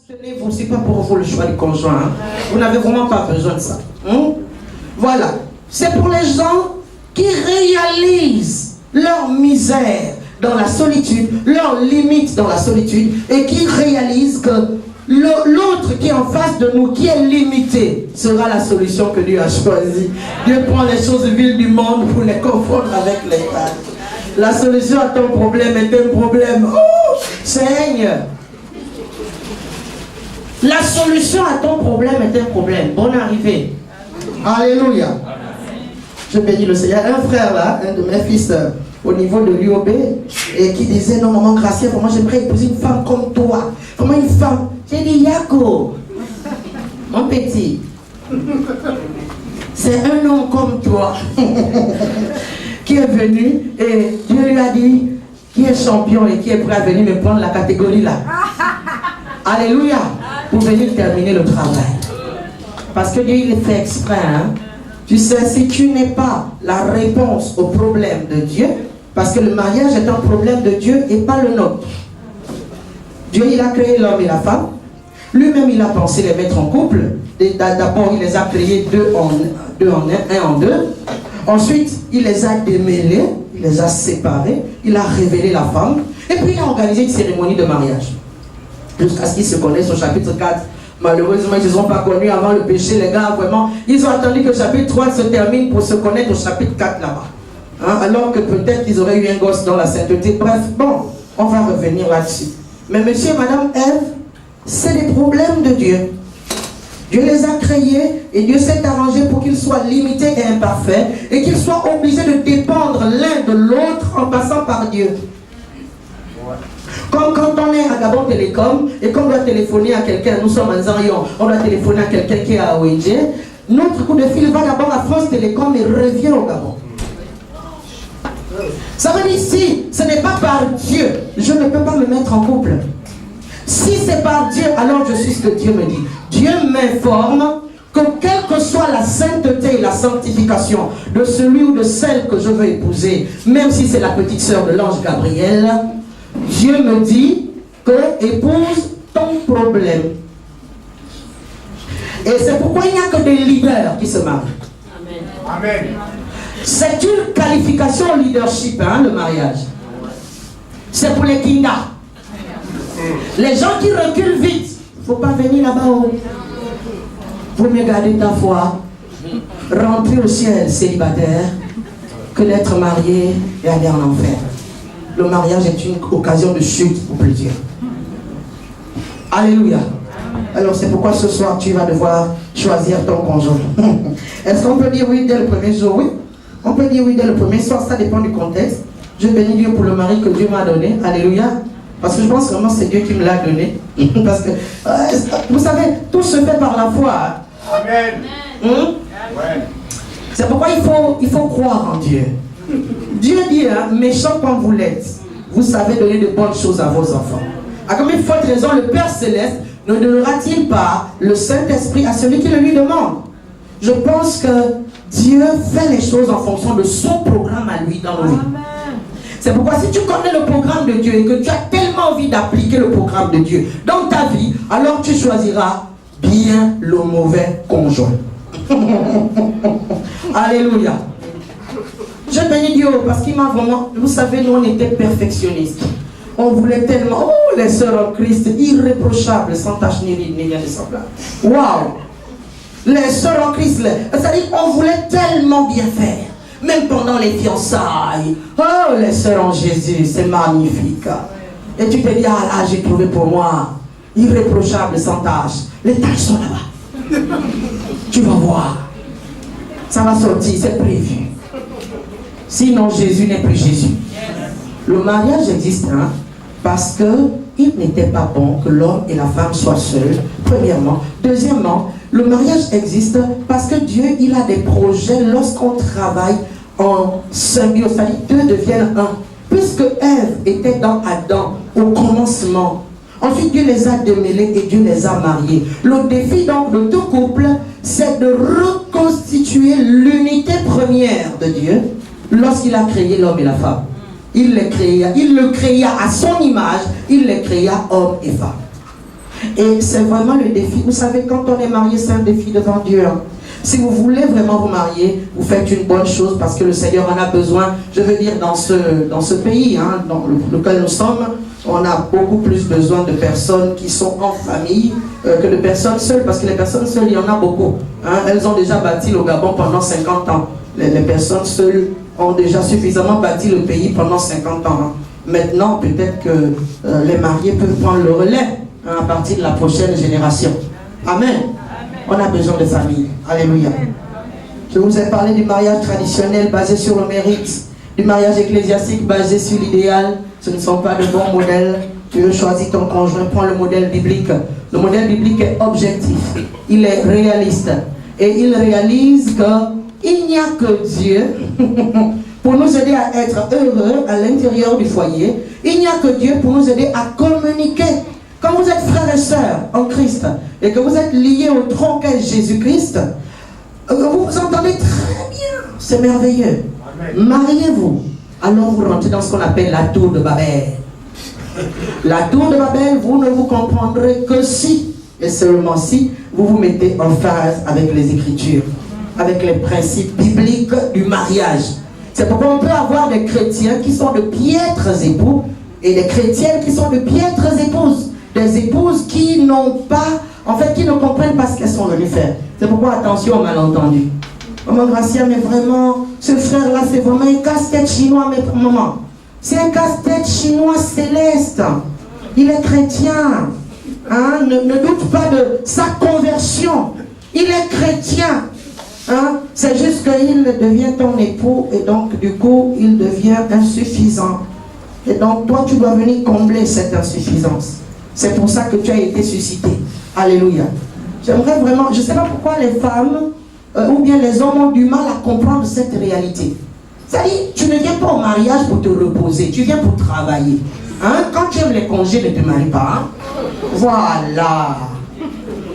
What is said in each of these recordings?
Vous, c'est pas pour vous le choix du conjoint. Hein. Vous n'avez vraiment pas besoin de ça. Hein? Voilà. C'est pour les gens qui réalisent leur misère dans la solitude, leurs limites dans la solitude, et qui réalisent que l'autre qui est en face de nous, qui est limité, sera la solution que Dieu a choisie. Dieu prend les choses viles du monde pour les confondre avec les tailles. La solution à ton problème est un problème. Oh, Seigneur! La solution à ton problème est un problème. Bonne arrivée. Alléluia. Je bénis le Seigneur. Un frère là, un de mes fils au niveau de l'UOB, et qui disait, non maman Gracia, moi j'aimerais épouser une femme comme toi. Comment une femme? J'ai dit, Yako, mon petit, c'est un homme comme toi qui est venu et Dieu lui a dit, qui est champion et qui est prêt à venir me prendre la catégorie là. Alléluia. Pour venir terminer le travail. Parce que Dieu, il est fait exprès. Hein? Tu sais, si tu n'es pas la réponse au problème de Dieu, parce que le mariage est un problème de Dieu et pas le nôtre. Dieu, il a créé l'homme et la femme. Lui-même, il a pensé les mettre en couple. D'abord, il les a créés un en deux. Ensuite, il les a démêlés, il les a séparés, il a révélé la femme. Et puis, il a organisé une cérémonie de mariage. Jusqu'à ce qu'ils se connaissent au chapitre 4. Malheureusement, ils ne sont pas connus avant le péché, les gars, vraiment. Ils ont attendu que le chapitre 3 se termine pour se connaître au chapitre 4 là-bas. Hein? Alors que peut-être qu'ils auraient eu un gosse dans la sainteté. Bref, bon, on va revenir là-dessus. Mais monsieur et madame Ève, c'est des problèmes de Dieu. Dieu les a créés et Dieu s'est arrangé pour qu'ils soient limités et imparfaits et qu'ils soient obligés de dépendre l'un de l'autre en passant par Dieu. Comme quand on est à Gabon Télécom et qu'on doit téléphoner à quelqu'un, nous sommes en Zarion, on doit téléphoner à quelqu'un qui est à ONG, notre coup de fil va d'abord à France Télécom et revient au Gabon. Ça veut dire si ce n'est pas par Dieu, je ne peux pas me mettre en couple. Si c'est par Dieu, alors je suis ce que Dieu me dit. Dieu m'informe que quelle que soit la sainteté et la sanctification de celui ou de celle que je veux épouser, même si c'est la petite sœur de l'ange Gabriel, Dieu me dit que épouse ton problème. Et c'est pourquoi il n'y a que des leaders qui se marient. Amen. C'est une qualification au leadership, hein, le mariage. C'est pour les kingas. Les gens qui reculent vite, il ne faut pas venir là-bas. Vous mieux garder ta foi, rentrer au ciel célibataire, que d'être marié et aller en enfer. Le mariage est une occasion de chute pour plusieurs. Alléluia. Alors c'est pourquoi ce soir tu vas devoir choisir ton conjoint. Est-ce qu'on peut dire oui dès le premier jour? Oui. On peut dire oui dès le premier soir, ça dépend du contexte. Je bénis Dieu pour le mari que Dieu m'a donné. Alléluia. Parce que je pense vraiment que c'est Dieu qui me l'a donné. Parce que, vous savez, tout se fait par la foi. Amen. C'est pourquoi il faut croire en Dieu. Dieu dit, hein, méchant comme vous l'êtes, vous savez donner de bonnes choses à vos enfants. À combien de forte raison le Père Céleste ne donnera-t-il pas le Saint-Esprit à celui qui le lui demande? Je pense que Dieu fait les choses en fonction de son programme à lui dans nos vies. C'est pourquoi si tu connais le programme de Dieu et que tu as tellement envie d'appliquer le programme de Dieu dans ta vie, alors tu choisiras bien le mauvais conjoint. Alléluia. Je bénis Dieu parce qu'il m'a vraiment... Vous savez, nous on était perfectionnistes. On voulait tellement... Oh, les sœurs en Christ, irréprochables, sans tache ni ride, ni rien de semblable. Waouh! Les sœurs en Christ, c'est-à-dire qu'on voulait tellement bien faire. Même pendant les fiançailles. Oh, les sœurs en Jésus, c'est magnifique. Et tu te dis, ah là, j'ai trouvé pour moi, irréprochable, sans tache. Les taches sont là-bas. Tu vas voir. Ça va sortir, c'est prévu. Sinon, Jésus n'est plus Jésus. Le mariage existe, hein, parce qu'il n'était pas bon que l'homme et la femme soient seuls, premièrement. Deuxièmement, le mariage existe parce que Dieu, il a des projets lorsqu'on travaille en symbiose, c'est-à-dire deux deviennent un. Puisque Ève était dans Adam au commencement, ensuite Dieu les a démêlés et Dieu les a mariés. Le défi donc de tout couple, c'est de reconstituer l'unité première de Dieu lorsqu'il a créé l'homme et la femme. Il le créa à son image, il les créa homme et femme. Et c'est vraiment le défi. Vous savez, quand on est marié, c'est un défi devant Dieu. Si vous voulez vraiment vous marier, vous faites une bonne chose parce que le Seigneur en a besoin. Je veux dire, dans ce pays, dans lequel nous sommes, on a beaucoup plus besoin de personnes qui sont en famille que de personnes seules. Parce que les personnes seules, il y en a beaucoup. Elles ont déjà bâti le Gabon pendant 50 ans. Les personnes seules ont déjà suffisamment bâti le pays pendant 50 ans. Maintenant, peut-être que les mariés peuvent prendre le relais à partir de la prochaine génération. Amen. On a besoin de famille. Alléluia. Je vous ai parlé du mariage traditionnel basé sur le mérite, du mariage ecclésiastique basé sur l'idéal. Ce ne sont pas de bons modèles. Tu veux choisir ton conjoint, prends le modèle biblique. Le modèle biblique est objectif. Il est réaliste. Et il réalise qu'il n'y a que Dieu pour nous aider à être heureux à l'intérieur du foyer. Il n'y a que Dieu pour nous aider à communiquer. Quand vous êtes frères et sœurs en Christ et que vous êtes liés au tronc qu'est Jésus-Christ, vous vous entendez très bien. C'est merveilleux. Mariez-vous. Alors vous rentrez dans ce qu'on appelle la tour de Babel. La tour de Babel, vous ne vous comprendrez que si, et seulement si, vous vous mettez en phase avec les Écritures, avec les principes bibliques du mariage. C'est pourquoi on peut avoir des chrétiens qui sont de piètres époux et des chrétiennes qui sont de piètres épouses. Des épouses qui n'ont pas, en fait, qui ne comprennent pas ce qu'elles sont venues faire. C'est pourquoi attention aux malentendus. Maman Gracia, mais vraiment, ce frère-là, c'est vraiment un casse-tête chinois, mais maman. C'est un casse-tête chinois céleste. Il est chrétien. Ne doute pas de sa conversion. Il est chrétien. C'est juste qu'il devient ton époux et donc du coup, il devient insuffisant. Et donc, toi, tu dois venir combler cette insuffisance. C'est pour ça que tu as été suscité. Alléluia. J'aimerais vraiment, je ne sais pas pourquoi les femmes ou bien les hommes ont du mal à comprendre cette réalité. C'est-à-dire, tu ne viens pas au mariage pour te reposer, tu viens pour travailler. Quand tu aimes les congés, ne te marie pas. Voilà.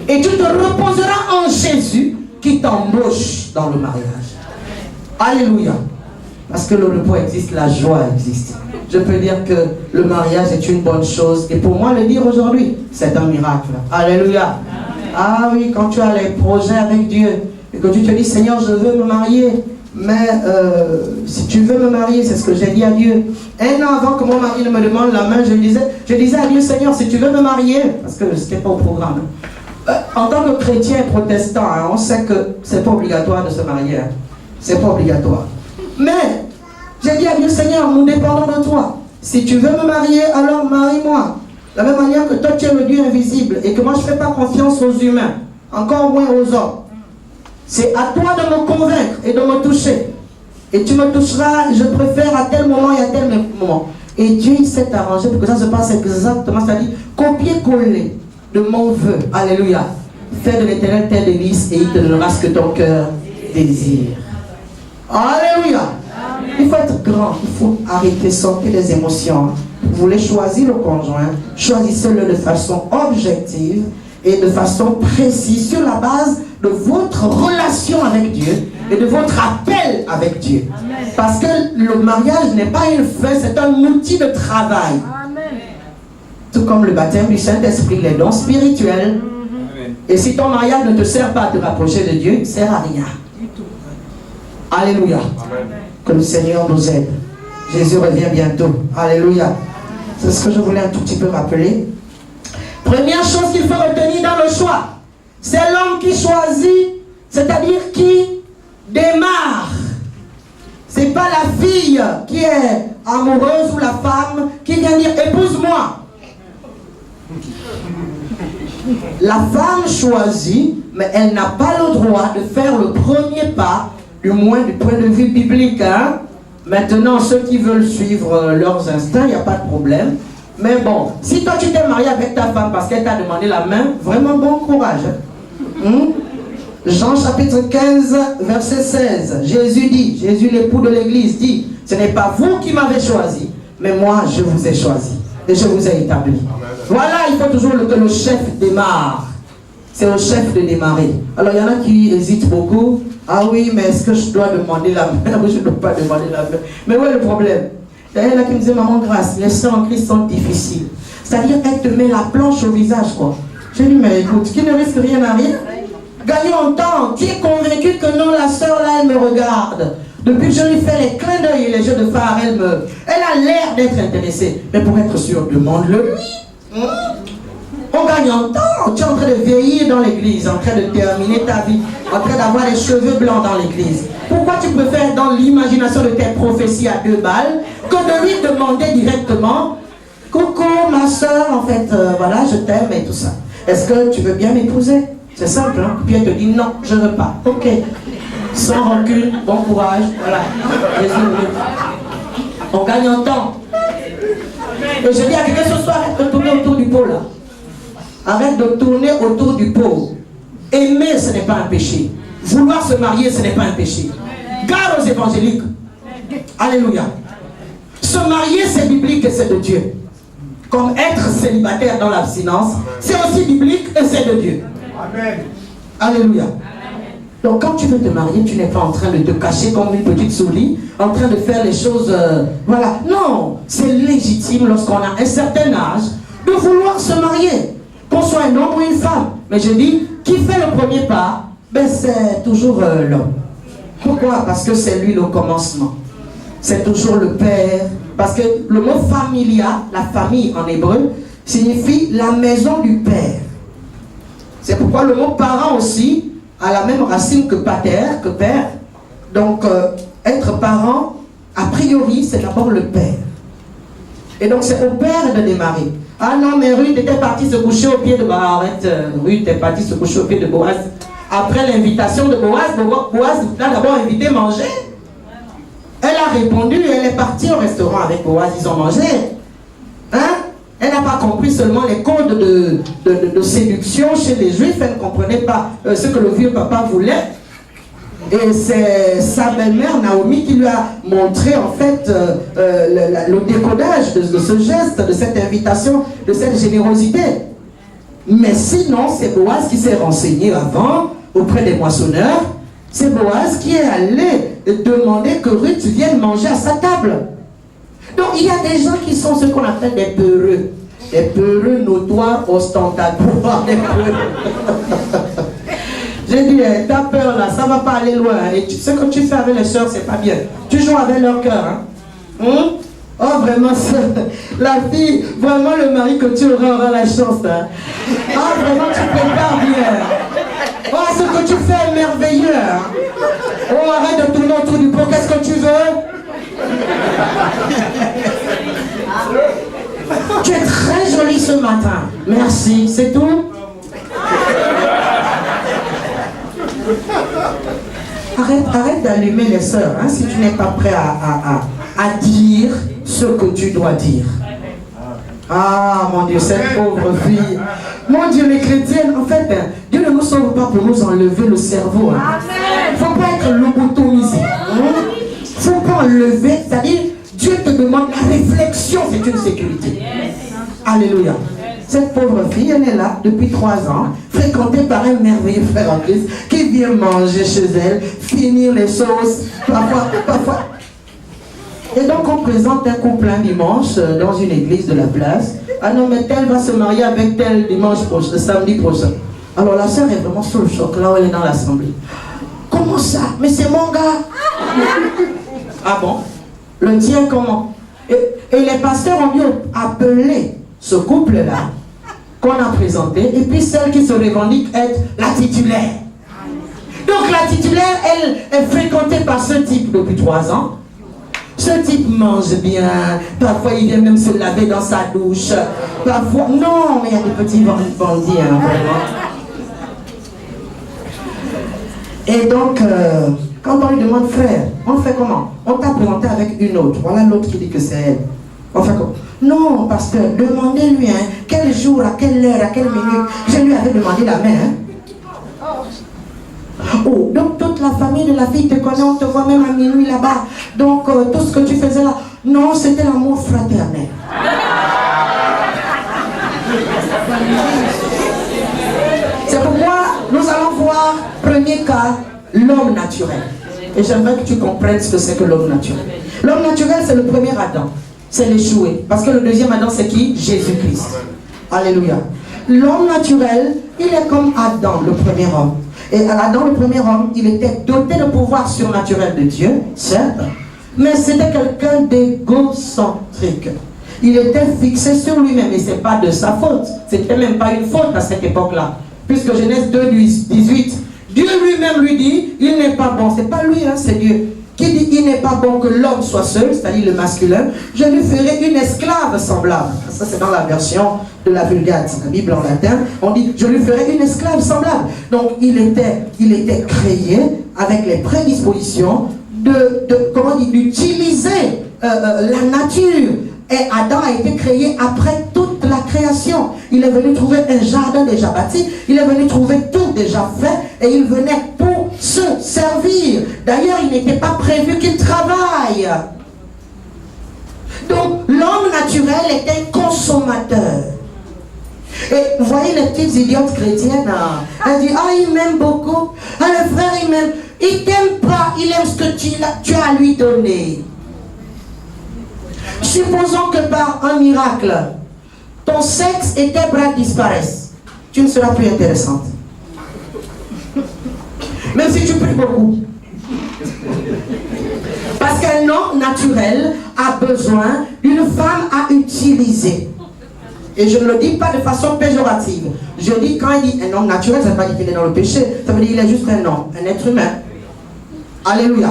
Et tu te reposeras en Jésus qui t'embauche dans le mariage. Alléluia. Parce que le repos existe, la joie existe. Je peux dire que le mariage est une bonne chose. Et pour moi, le dire aujourd'hui, c'est un miracle. Alléluia. Ah oui, quand tu as les projets avec Dieu, et que tu te dis, Seigneur, je veux me marier. Mais si tu veux me marier, c'est ce que j'ai dit à Dieu. Un an avant que mon mari ne me demande la main, je disais à Dieu, Seigneur, si tu veux me marier, parce que ce n'était pas au programme. En tant que chrétien et protestant, on sait que c'est pas obligatoire de se marier. C'est pas obligatoire. Mais j'ai dit à Dieu, Seigneur, nous dépendons de toi. Si tu veux me marier, alors marie-moi. De la même manière que toi, tu es le Dieu invisible et que moi, je ne fais pas confiance aux humains, encore moins aux hommes. C'est à toi de me convaincre et de me toucher. Et tu me toucheras, je préfère à tel moment et à tel moment. Et Dieu, il s'est arrangé pour que ça se passe exactement, c'est-à-dire copier-coller de mon vœu. Alléluia. Fais de l'Éternel tes délices et il te donnera ce que ton cœur désire. Alléluia. Il faut être grand, il faut arrêter, sortir les émotions. Vous voulez choisir le conjoint, choisissez-le de façon objective et de façon précise sur la base de votre relation avec Dieu et de votre appel avec Dieu. Parce que le mariage n'est pas une fin, c'est un outil de travail. Tout comme le baptême du Saint-Esprit, les dons spirituels. Et si ton mariage ne te sert pas à te rapprocher de Dieu, il ne sert à rien. Alléluia. Amen. Que le Seigneur nous aide. Jésus revient bientôt. Alléluia. C'est ce que je voulais un tout petit peu rappeler. Première chose qu'il faut retenir dans le choix, c'est l'homme qui choisit, c'est-à-dire qui démarre. Ce n'est pas la fille qui est amoureuse ou la femme qui vient dire épouse-moi. La femme choisit, mais elle n'a pas le droit de faire le premier pas, du moins du point de vue biblique. Maintenant, ceux qui veulent suivre leurs instincts, il n'y a pas de problème. Mais bon, si toi tu t'es marié avec ta femme parce qu'elle t'a demandé la main, vraiment bon courage. Jean chapitre 15, verset 16, Jésus l'époux de l'église dit, ce n'est pas vous qui m'avez choisi, mais moi je vous ai choisi et je vous ai établi. Amen. Voilà, il faut toujours que le chef démarre. C'est au chef de démarrer. Alors il y en a qui hésitent beaucoup. Ah oui, mais est-ce que je dois demander la main? Oui, je ne dois pas demander la main. Mais où est le problème? Il y en a qui me disaient, maman Grâce, les soeurs en Christ sont difficiles. C'est-à-dire qu'elle te met la planche au visage, quoi. J'ai dit, mais écoute, qui ne risque rien à rien. Gagnons en temps. Tu es convaincu que non, la sœur là, elle me regarde. Depuis que je lui fais les clins d'œil et les jeux de phare, elle a l'air d'être intéressée. Mais pour être sûr, demande-le lui. On gagne en temps. Tu es en train de vieillir dans l'église, en train de terminer ta vie, en train d'avoir les cheveux blancs dans l'église. Pourquoi tu préfères dans l'imagination de tes prophéties à 2 balles que de lui demander directement, coucou ma soeur, en fait, voilà, je t'aime et tout ça. Est-ce que tu veux bien m'épouser? C'est simple, hein? Puis elle te dit non, je ne veux pas. Ok. Sans rancune, bon courage, voilà. On gagne en temps. Et je dis à quelqu'un ce soir, arrête de tourner autour du pot là. Arrête de tourner autour du pot. Aimer, ce n'est pas un péché. Vouloir se marier, ce n'est pas un péché. Garde aux évangéliques. Alléluia. Se marier, c'est biblique et c'est de Dieu. Comme être célibataire dans l'abstinence, c'est aussi biblique et c'est de Dieu. Amen. Alléluia. Donc quand tu veux te marier, tu n'es pas en train de te cacher comme une petite souris, en train de faire les choses, voilà. Non, c'est légitime lorsqu'on a un certain âge de vouloir se marier. Qu'on soit un homme ou une femme. Mais je dis, qui fait le premier pas, ben c'est toujours l'homme. Pourquoi? Parce que c'est lui le commencement. C'est toujours le père. Parce que le mot familia, la famille en hébreu, signifie la maison du père. C'est pourquoi le mot parent aussi a la même racine que pater, que père. Donc, être parent, a priori, c'est d'abord le père. Et donc, c'est au père de démarrer. Ah non, mais Ruth était partie se coucher au pied de Boaz. Arrête, Ruth est partie se coucher au pied de Boaz. Après l'invitation de Boaz, Boaz l'a d'abord invité à manger. Elle a répondu, elle est partie au restaurant avec Boaz, ils ont mangé. Hein? Elle n'a pas compris seulement les codes de séduction chez les Juifs, elle ne comprenait pas ce que le vieux papa voulait. Et c'est sa belle-mère Naomi qui lui a montré en fait le décodage de ce geste, de cette invitation, de cette générosité. Mais sinon, c'est Boaz qui s'est renseigné avant auprès des moissonneurs. C'est Boaz qui est allé demander que Ruth vienne manger à sa table. Donc il y a des gens qui sont ce qu'on appelle des peureux. Des peureux notoires, ostentatoires, des peureux. J'ai dit, t'as peur là, ça va pas aller loin. Et ce que tu fais avec les soeurs, c'est pas bien. Tu joues avec leur cœur. Hein? Oh, vraiment, la fille, vraiment le mari que tu auras la chance. Hein? Oh, vraiment, tu prépares bien. Oh, ce que tu fais est merveilleux. Hein? Oh, arrête de tourner autour du pot, qu'est-ce que tu veux? Tu es très jolie ce matin. Merci, c'est tout? Arrête d'allumer les sœurs, hein, si tu n'es pas prêt à dire ce que tu dois dire. Ah mon Dieu, cette pauvre fille. Mon Dieu, les chrétiennes, en fait, Dieu ne nous sauve pas pour nous enlever le cerveau. Il ne faut pas être lobotomisé. Il ne faut pas enlever, c'est-à-dire, Dieu te demande la réflexion, c'est une sécurité. Alléluia. Cette pauvre fille, elle est là depuis 3 ans, fréquentée par un merveilleux frère en Christ qui vient manger chez elle, finir les sauces, parfois. Et donc on présente un couple un dimanche dans une église de la place. Ah non, mais tel va se marier avec tel dimanche prochain, samedi prochain. Alors la sœur est vraiment sur le choc, là où elle est dans l'assemblée. Comment ça? Mais c'est mon gars. Ah bon? Le tien comment? Et les pasteurs ont dû appeler ce couple-là qu'on a présenté, et puis celle qui se revendique être la titulaire. Donc la titulaire, elle est fréquentée par ce type depuis 3 ans. Ce type mange bien, parfois il vient même se laver dans sa douche, parfois, non, mais il y a des petits bandits, hein, vraiment. Et donc, quand on lui demande, frère, on fait comment? On t'a présenté avec une autre, voilà l'autre qui dit que c'est elle. On fait comment? Non, parce que demandez-lui, hein, quel jour, à quelle heure, à quelle minute. Je lui avais demandé la main. Hein. Oh, donc toute la famille de la fille te connaît, on te voit même à minuit là-bas. Donc tout ce que tu faisais là, non, c'était l'amour fraternel. C'est pourquoi nous allons voir, premier cas, l'homme naturel. Et j'aimerais que tu comprennes ce que c'est que l'homme naturel. L'homme naturel, c'est le premier Adam. C'est l'échoué. Parce que le deuxième Adam, c'est qui? Jésus-Christ. Alléluia. l'homme naturel, il est comme Adam, le premier homme. Et Adam, le premier homme, il était doté de pouvoir surnaturel de Dieu, certes, mais c'était quelqu'un d'égocentrique. Il était fixé sur lui-même et ce n'est pas de sa faute. C'était même pas une faute à cette époque-là. Puisque Genèse 2, 18, Dieu lui-même lui dit, il n'est pas bon. C'est pas lui, hein, c'est Dieu. Qui dit, il n'est pas bon que l'homme soit seul, c'est-à-dire le masculin, je lui ferai une esclave semblable. Ça, c'est dans la version de la Vulgate, la Bible en latin. On dit, je lui ferai une esclave semblable. Donc, il était créé avec les prédispositions d'utiliser la nature. Et Adam a été créé après toute la création. Il est venu trouver un jardin déjà bâti. Il est venu trouver tout déjà fait. Et il venait pour se servir. D'ailleurs, il n'était pas prévu qu'il travaille. Donc, l'homme naturel est un consommateur. Et vous voyez les petites idiotes chrétiennes, elles disent, ah, il m'aime beaucoup. Ah, le frère, il m'aime. Il t'aime pas, il aime ce que tu as à lui donné. Supposons que par un miracle, ton sexe et tes bras disparaissent. Tu ne seras plus intéressante. Même si tu pries beaucoup. Parce qu'un homme naturel a besoin d'une femme à utiliser. Et je ne le dis pas de façon péjorative. Je dis, quand il dit un homme naturel, ça ne veut pas dire qu'il est dans le péché. Ça veut dire qu'il est juste un homme, un être humain. Alléluia.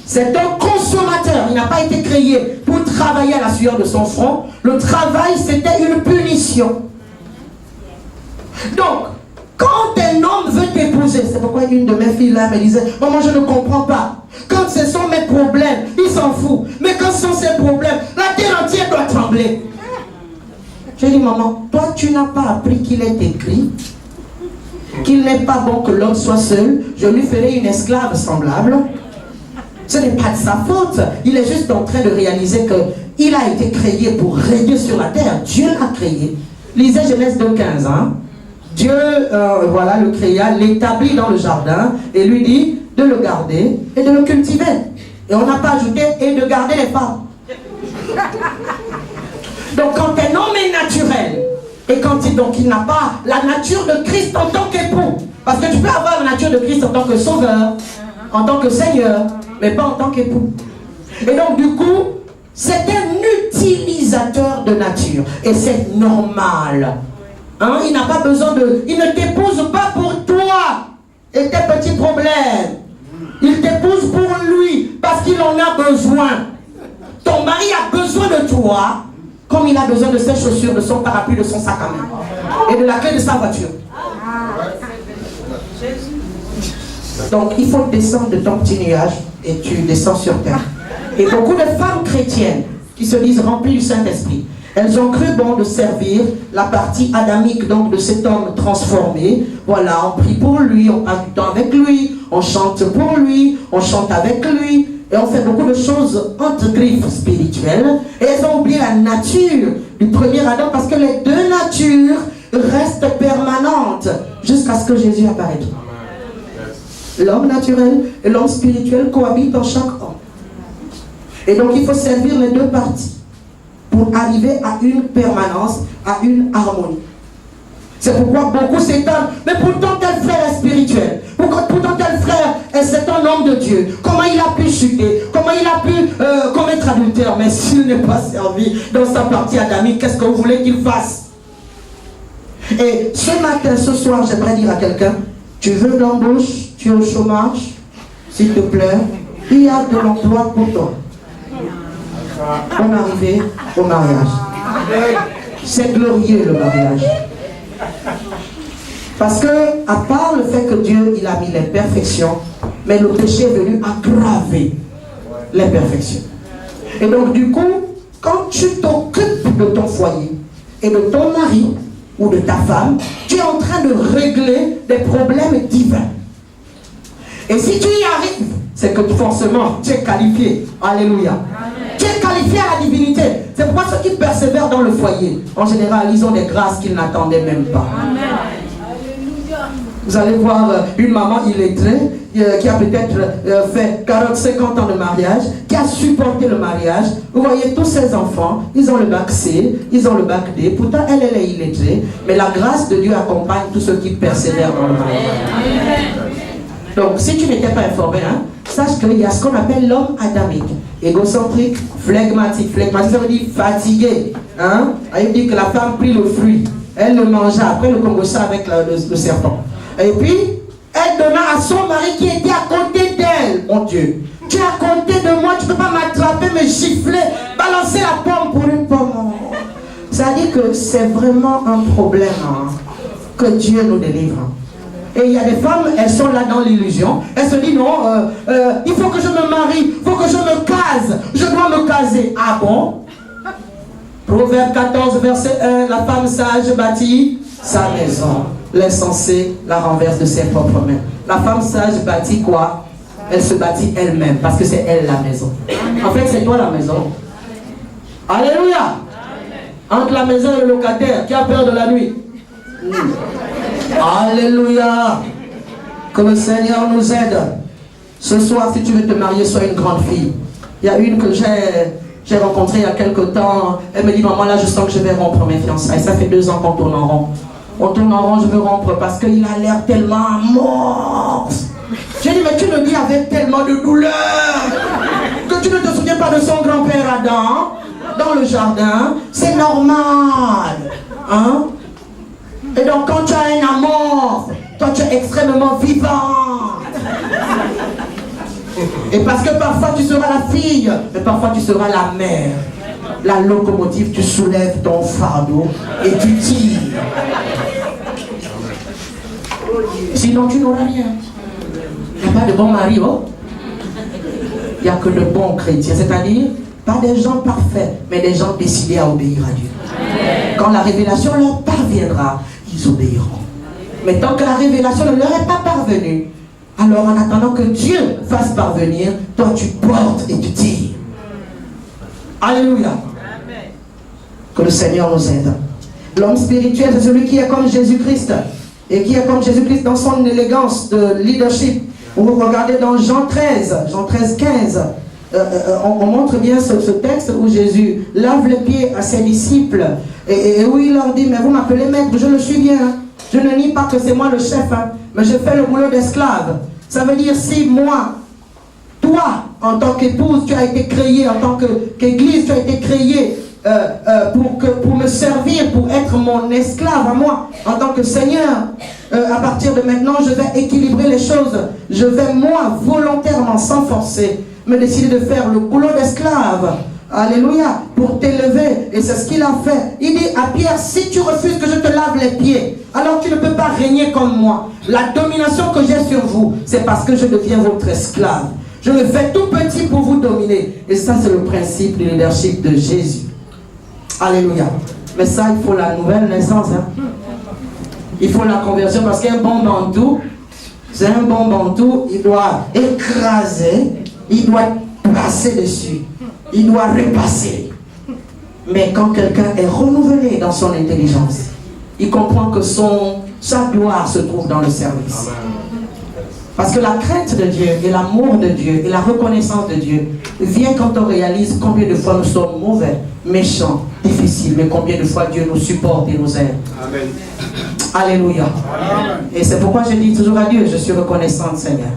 C'est un consommateur. Il n'a pas été créé pour travailler à la sueur de son front. Le travail, c'était une punition. Donc, quand un homme veut t'épouser, c'est pourquoi une de mes filles là me disait, maman, je ne comprends pas. Quand ce sont mes problèmes, il s'en fout. Mais quand ce sont ses problèmes, la terre entière doit trembler. J'ai dit, maman, toi, tu n'as pas appris qu'il est écrit qu'il n'est pas bon que l'homme soit seul. Je lui ferai une esclave semblable. Ce n'est pas de sa faute. Il est juste en train de réaliser qu'il a été créé pour régner sur la terre. Dieu l'a créé. Lisez Genèse 2,15. Hein? Dieu, voilà, le créa, l'établit dans le jardin et lui dit de le garder et de le cultiver. Et on n'a pas ajouté et de garder les femmes. Donc quand un homme est naturel et quand il n'a pas la nature de Christ en tant qu'époux, parce que tu peux avoir la nature de Christ en tant que sauveur, en tant que Seigneur, mais pas en tant qu'époux. Et donc du coup, c'est un utilisateur de nature. Et c'est normal. Hein? Il n'a pas besoin de... Il ne t'épouse pas pour toi et tes petits problèmes. Il t'épouse pour lui parce qu'il en a besoin. Ton mari a besoin de toi comme il a besoin de ses chaussures, de son parapluie, de son sac à main et de la clé de sa voiture. Donc il faut descendre de ton petit nuage et tu descends sur terre. Et beaucoup de femmes chrétiennes qui se disent remplies du Saint-Esprit, elles ont cru bon de servir la partie adamique donc de cet homme transformé. Voilà, on prie pour lui, on passe du temps avec lui, on chante pour lui, on chante avec lui. Et on fait beaucoup de choses entre griffes spirituelles. Et elles ont oublié la nature du premier Adam parce que les deux natures restent permanentes jusqu'à ce que Jésus apparaisse. L'homme naturel et l'homme spirituel cohabitent en chaque homme. Et donc il faut servir les deux parties pour arriver à une permanence, à une harmonie. C'est pourquoi beaucoup s'étonnent. Mais pourtant tel frère est spirituel. Pourtant tel frère, c'est un homme de Dieu. Comment il a pu chuter? Comment il a pu commettre adultère? Mais s'il n'est pas servi dans sa partie adamique, qu'est-ce que vous voulez qu'il fasse? Et ce matin, ce soir, j'aimerais dire à quelqu'un, tu veux de l'embauche, tu es au chômage, s'il te plaît, il y a de l'emploi pour toi. Bonne arrivée au mariage. C'est glorieux le mariage. Parce que, à part le fait que Dieu, il a mis les perfections, mais le péché est venu aggraver les perfections. Et donc, du coup, quand tu t'occupes de ton foyer et de ton mari ou de ta femme, tu es en train de régler des problèmes divins. Et si tu y arrives, c'est que forcément, tu es qualifié. Alléluia. Tu es qualifié à la divinité. C'est pourquoi ceux qui persévèrent dans le foyer, en général, ils ont des grâces qu'ils n'attendaient même pas. Amen. Vous allez voir une maman illettrée qui a peut-être fait 40, 50 ans de mariage, qui a supporté le mariage. Vous voyez, tous ces enfants, ils ont le bac C, ils ont le bac D. Pourtant, elle est illettrée. Mais la grâce de Dieu accompagne tous ceux qui persévèrent dans le mariage. Donc, si tu n'étais pas informé, hein, sache qu'il y a ce qu'on appelle l'homme adamique. Égocentrique, flegmatique. Flegmatique, ça veut dire fatigué. Hein? Il dit que la femme prit le fruit. Elle le mangea. Après, le congocha avec le serpent. Et puis, elle donna à son mari qui était à côté d'elle. Mon Dieu, tu es à côté de moi, tu ne peux pas m'attraper, me gifler, balancer la pomme pour une pomme. Ça veut dire que c'est vraiment un problème, hein, que Dieu nous délivre. Et il y a des femmes, elles sont là dans l'illusion. Elles se disent non, il faut que je me marie, il faut que je me case, je dois me caser. Ah bon? Proverbe 14, verset 1, la femme sage bâtit sa maison. L'insensé la renverse de ses propres mains. La femme sage bâtit quoi? Elle se bâtit elle-même, parce que c'est elle la maison. En fait, c'est toi la maison. Alléluia! Entre la maison et le locataire, qui a peur de la nuit? Alléluia! Que le Seigneur nous aide. Ce soir, si tu veux te marier, sois une grande fille. Il y a une que j'ai rencontrée il y a quelque temps. Elle me dit, maman, là, je sens que je vais rompre mes fiançailles. Ça fait 2 ans qu'on tourne en rond. On tourne en rond, je veux rompre parce qu'il a l'air tellement amorphe. J'ai dit, mais tu le dis avec tellement de douleur que tu ne te souviens pas de son grand-père Adam dans le jardin. C'est normal. Hein? Et donc, quand tu as un amour, toi, tu es extrêmement vivant. Et parce que parfois, tu seras la fille, mais parfois, tu seras la mère. La locomotive, tu soulèves ton fardeau et tu tires. Sinon, tu n'auras rien. Il n'y a pas de bon mari, oh. Il n'y a que de bons chrétiens, c'est-à-dire, pas des gens parfaits, mais des gens décidés à obéir à Dieu. Quand la révélation leur parviendra, ils obéiront. Mais tant que la révélation ne leur est pas parvenue, alors en attendant que Dieu fasse parvenir, toi tu portes et tu tires. Alléluia. Que le Seigneur nous aide. L'homme spirituel, c'est celui qui est comme Jésus-Christ. Et qui est comme Jésus-Christ dans son élégance de leadership. Vous regardez dans Jean 13, 15. On montre bien ce texte où Jésus lave les pieds à ses disciples et où il leur dit, mais vous m'appelez maître, je le suis bien. Hein. Je ne nie pas que c'est moi le chef, hein, mais je fais le boulot d'esclave. Ça veut dire si moi, toi, en tant qu'épouse, tu as été créée, en tant qu'église, tu as été créée pour me servir, pour être mon esclave à moi, en tant que Seigneur. À partir de maintenant, je vais équilibrer les choses. Je vais, moi, volontairement, sans forcer, me décider de faire le boulot d'esclave. Alléluia, pour t'élever. Et c'est ce qu'il a fait. Il dit à Pierre, si tu refuses que je te lave les pieds, alors tu ne peux pas régner comme moi. La domination que j'ai sur vous, c'est parce que je deviens votre esclave. Je me fais tout petit pour vous dominer. Et ça, c'est le principe du leadership de Jésus. Alléluia. Mais ça, il faut la nouvelle naissance. Hein? Il faut la conversion parce qu'un bon bantou, c'est un bon bantou, il doit écraser, il doit passer dessus, il doit repasser. Mais quand quelqu'un est renouvelé dans son intelligence, il comprend que sa gloire se trouve dans le service. Parce que la crainte de Dieu et l'amour de Dieu et la reconnaissance de Dieu vient quand on réalise combien de fois nous sommes mauvais, méchants, difficiles, mais combien de fois Dieu nous supporte et nous aide. Amen. Alléluia. Amen. Et c'est pourquoi je dis toujours à Dieu, je suis reconnaissante, Seigneur,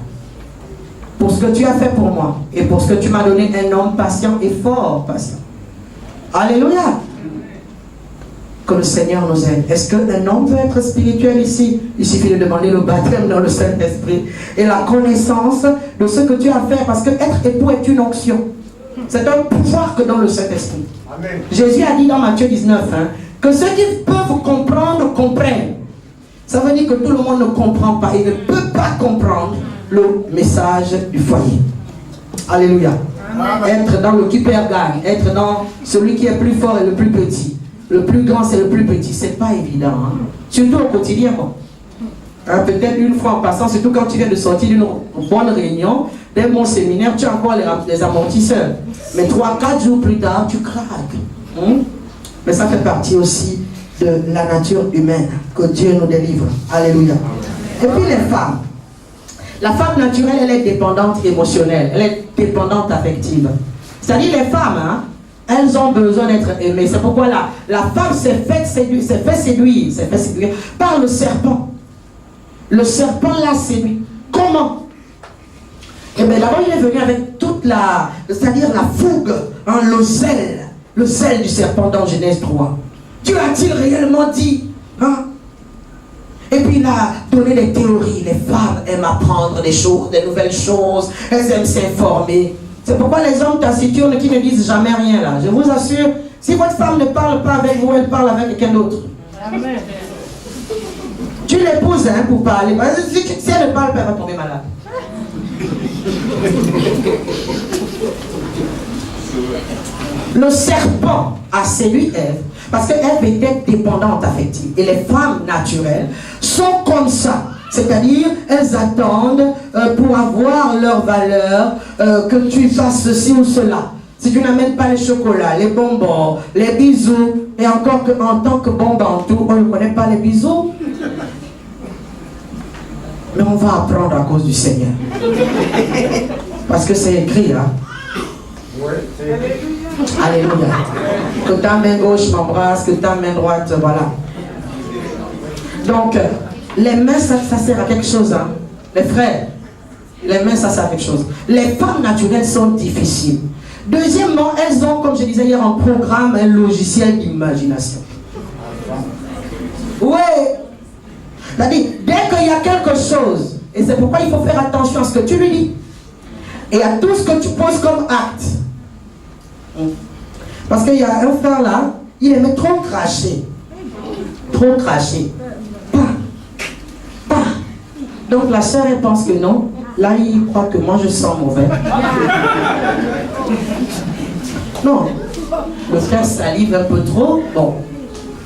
pour ce que tu as fait pour moi et pour ce que tu m'as donné, un homme patient et fort patient. Alléluia. Que le Seigneur nous aide. Est-ce qu'un homme veut être spirituel ici? Il suffit de demander le baptême dans le Saint-Esprit et la connaissance de ce que tu as fait, parce que être époux est une onction. C'est un pouvoir que dans le Saint-Esprit. Jésus a dit dans Matthieu 19 hein, que ceux qui peuvent comprendre, comprennent. Ça veut dire que tout le monde ne comprend pas et ne peut pas comprendre le message du foyer. Alléluia. Amen. Être dans le qui perd gagne, être dans celui qui est plus fort et le plus petit. Le plus grand, c'est le plus petit. C'est pas évident. Hein? Surtout au quotidien. Hein, peut-être une fois en passant, surtout quand tu viens de sortir d'une bonne réunion, d'un bon séminaire, tu as encore les amortisseurs. Mais 3-4 jours plus tard, tu craques. Hein? Mais ça fait partie aussi de la nature humaine. Que Dieu nous délivre. Alléluia. Et puis les femmes. La femme naturelle, elle est dépendante émotionnelle, elle est dépendante affective. C'est-à-dire les femmes, hein, elles ont besoin d'être aimées. C'est pourquoi la femme s'est fait séduire par le serpent. Le serpent l'a séduit. Comment? Eh bien d'abord il est venu avec toute c'est-à-dire la fougue, hein, le zèle du serpent dans Genèse 3. Dieu a-t-il réellement dit, hein? Et puis il a donné des théories. Les femmes aiment apprendre des choses, des nouvelles choses, elles aiment s'informer. C'est pourquoi les hommes taciturnes qui ne disent jamais rien là, je vous assure, si votre femme ne parle pas avec vous, elle parle avec quelqu'un d'autre. Amen. Tu l'épouses hein, pour parler. Si elle ne parle pas, elle va tomber malade. Le serpent a séduit Ève parce qu'Ève était dépendante affective. Et les femmes naturelles sont comme ça. C'est-à-dire, elles attendent pour avoir leur valeur que tu fasses ceci ou cela. Si tu n'amènes pas les chocolats, les bonbons, les bisous, et encore qu'en tant que bon bantou, on ne connaît pas les bisous. Mais on va apprendre à cause du Seigneur. Parce que c'est écrit, hein. Alléluia. Que ta main gauche m'embrasse, que ta main droite, voilà. Donc, les mains, ça sert à quelque chose, hein. Les frères, les mains, ça sert à quelque chose. Les femmes naturelles sont difficiles. Deuxièmement, elles ont, comme je disais hier, un programme, un logiciel d'imagination. Oui. C'est-à-dire, dès qu'il y a quelque chose, et c'est pourquoi il faut faire attention à ce que tu lui dis, et à tout ce que tu poses comme acte. Parce qu'il y a un frère là, il aimait trop cracher. Trop cracher. Donc la sœur, elle pense que non. Là, il croit que moi, je sens mauvais. Non. Le frère salive un peu trop. Bon.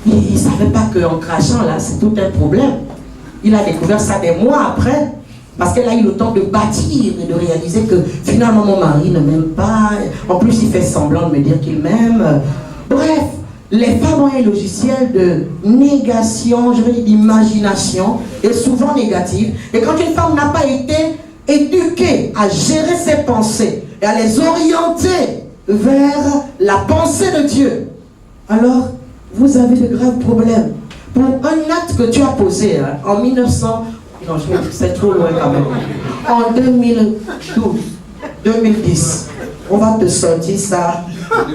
Il ne savait pas qu'en crachant, là, c'est tout un problème. Il a découvert ça des mois après. Parce qu'elle a eu le temps de bâtir et de réaliser que finalement, mon mari ne m'aime pas. En plus, il fait semblant de me dire qu'il m'aime. Bref. Les femmes ont un logiciel de négation, je veux dire d'imagination, et souvent négative. Et quand une femme n'a pas été éduquée à gérer ses pensées et à les orienter vers la pensée de Dieu, alors vous avez de graves problèmes. Pour un acte que tu as posé hein, en 1900, non, c'est trop loin quand même, en 2012, 2010, on va te sortir ça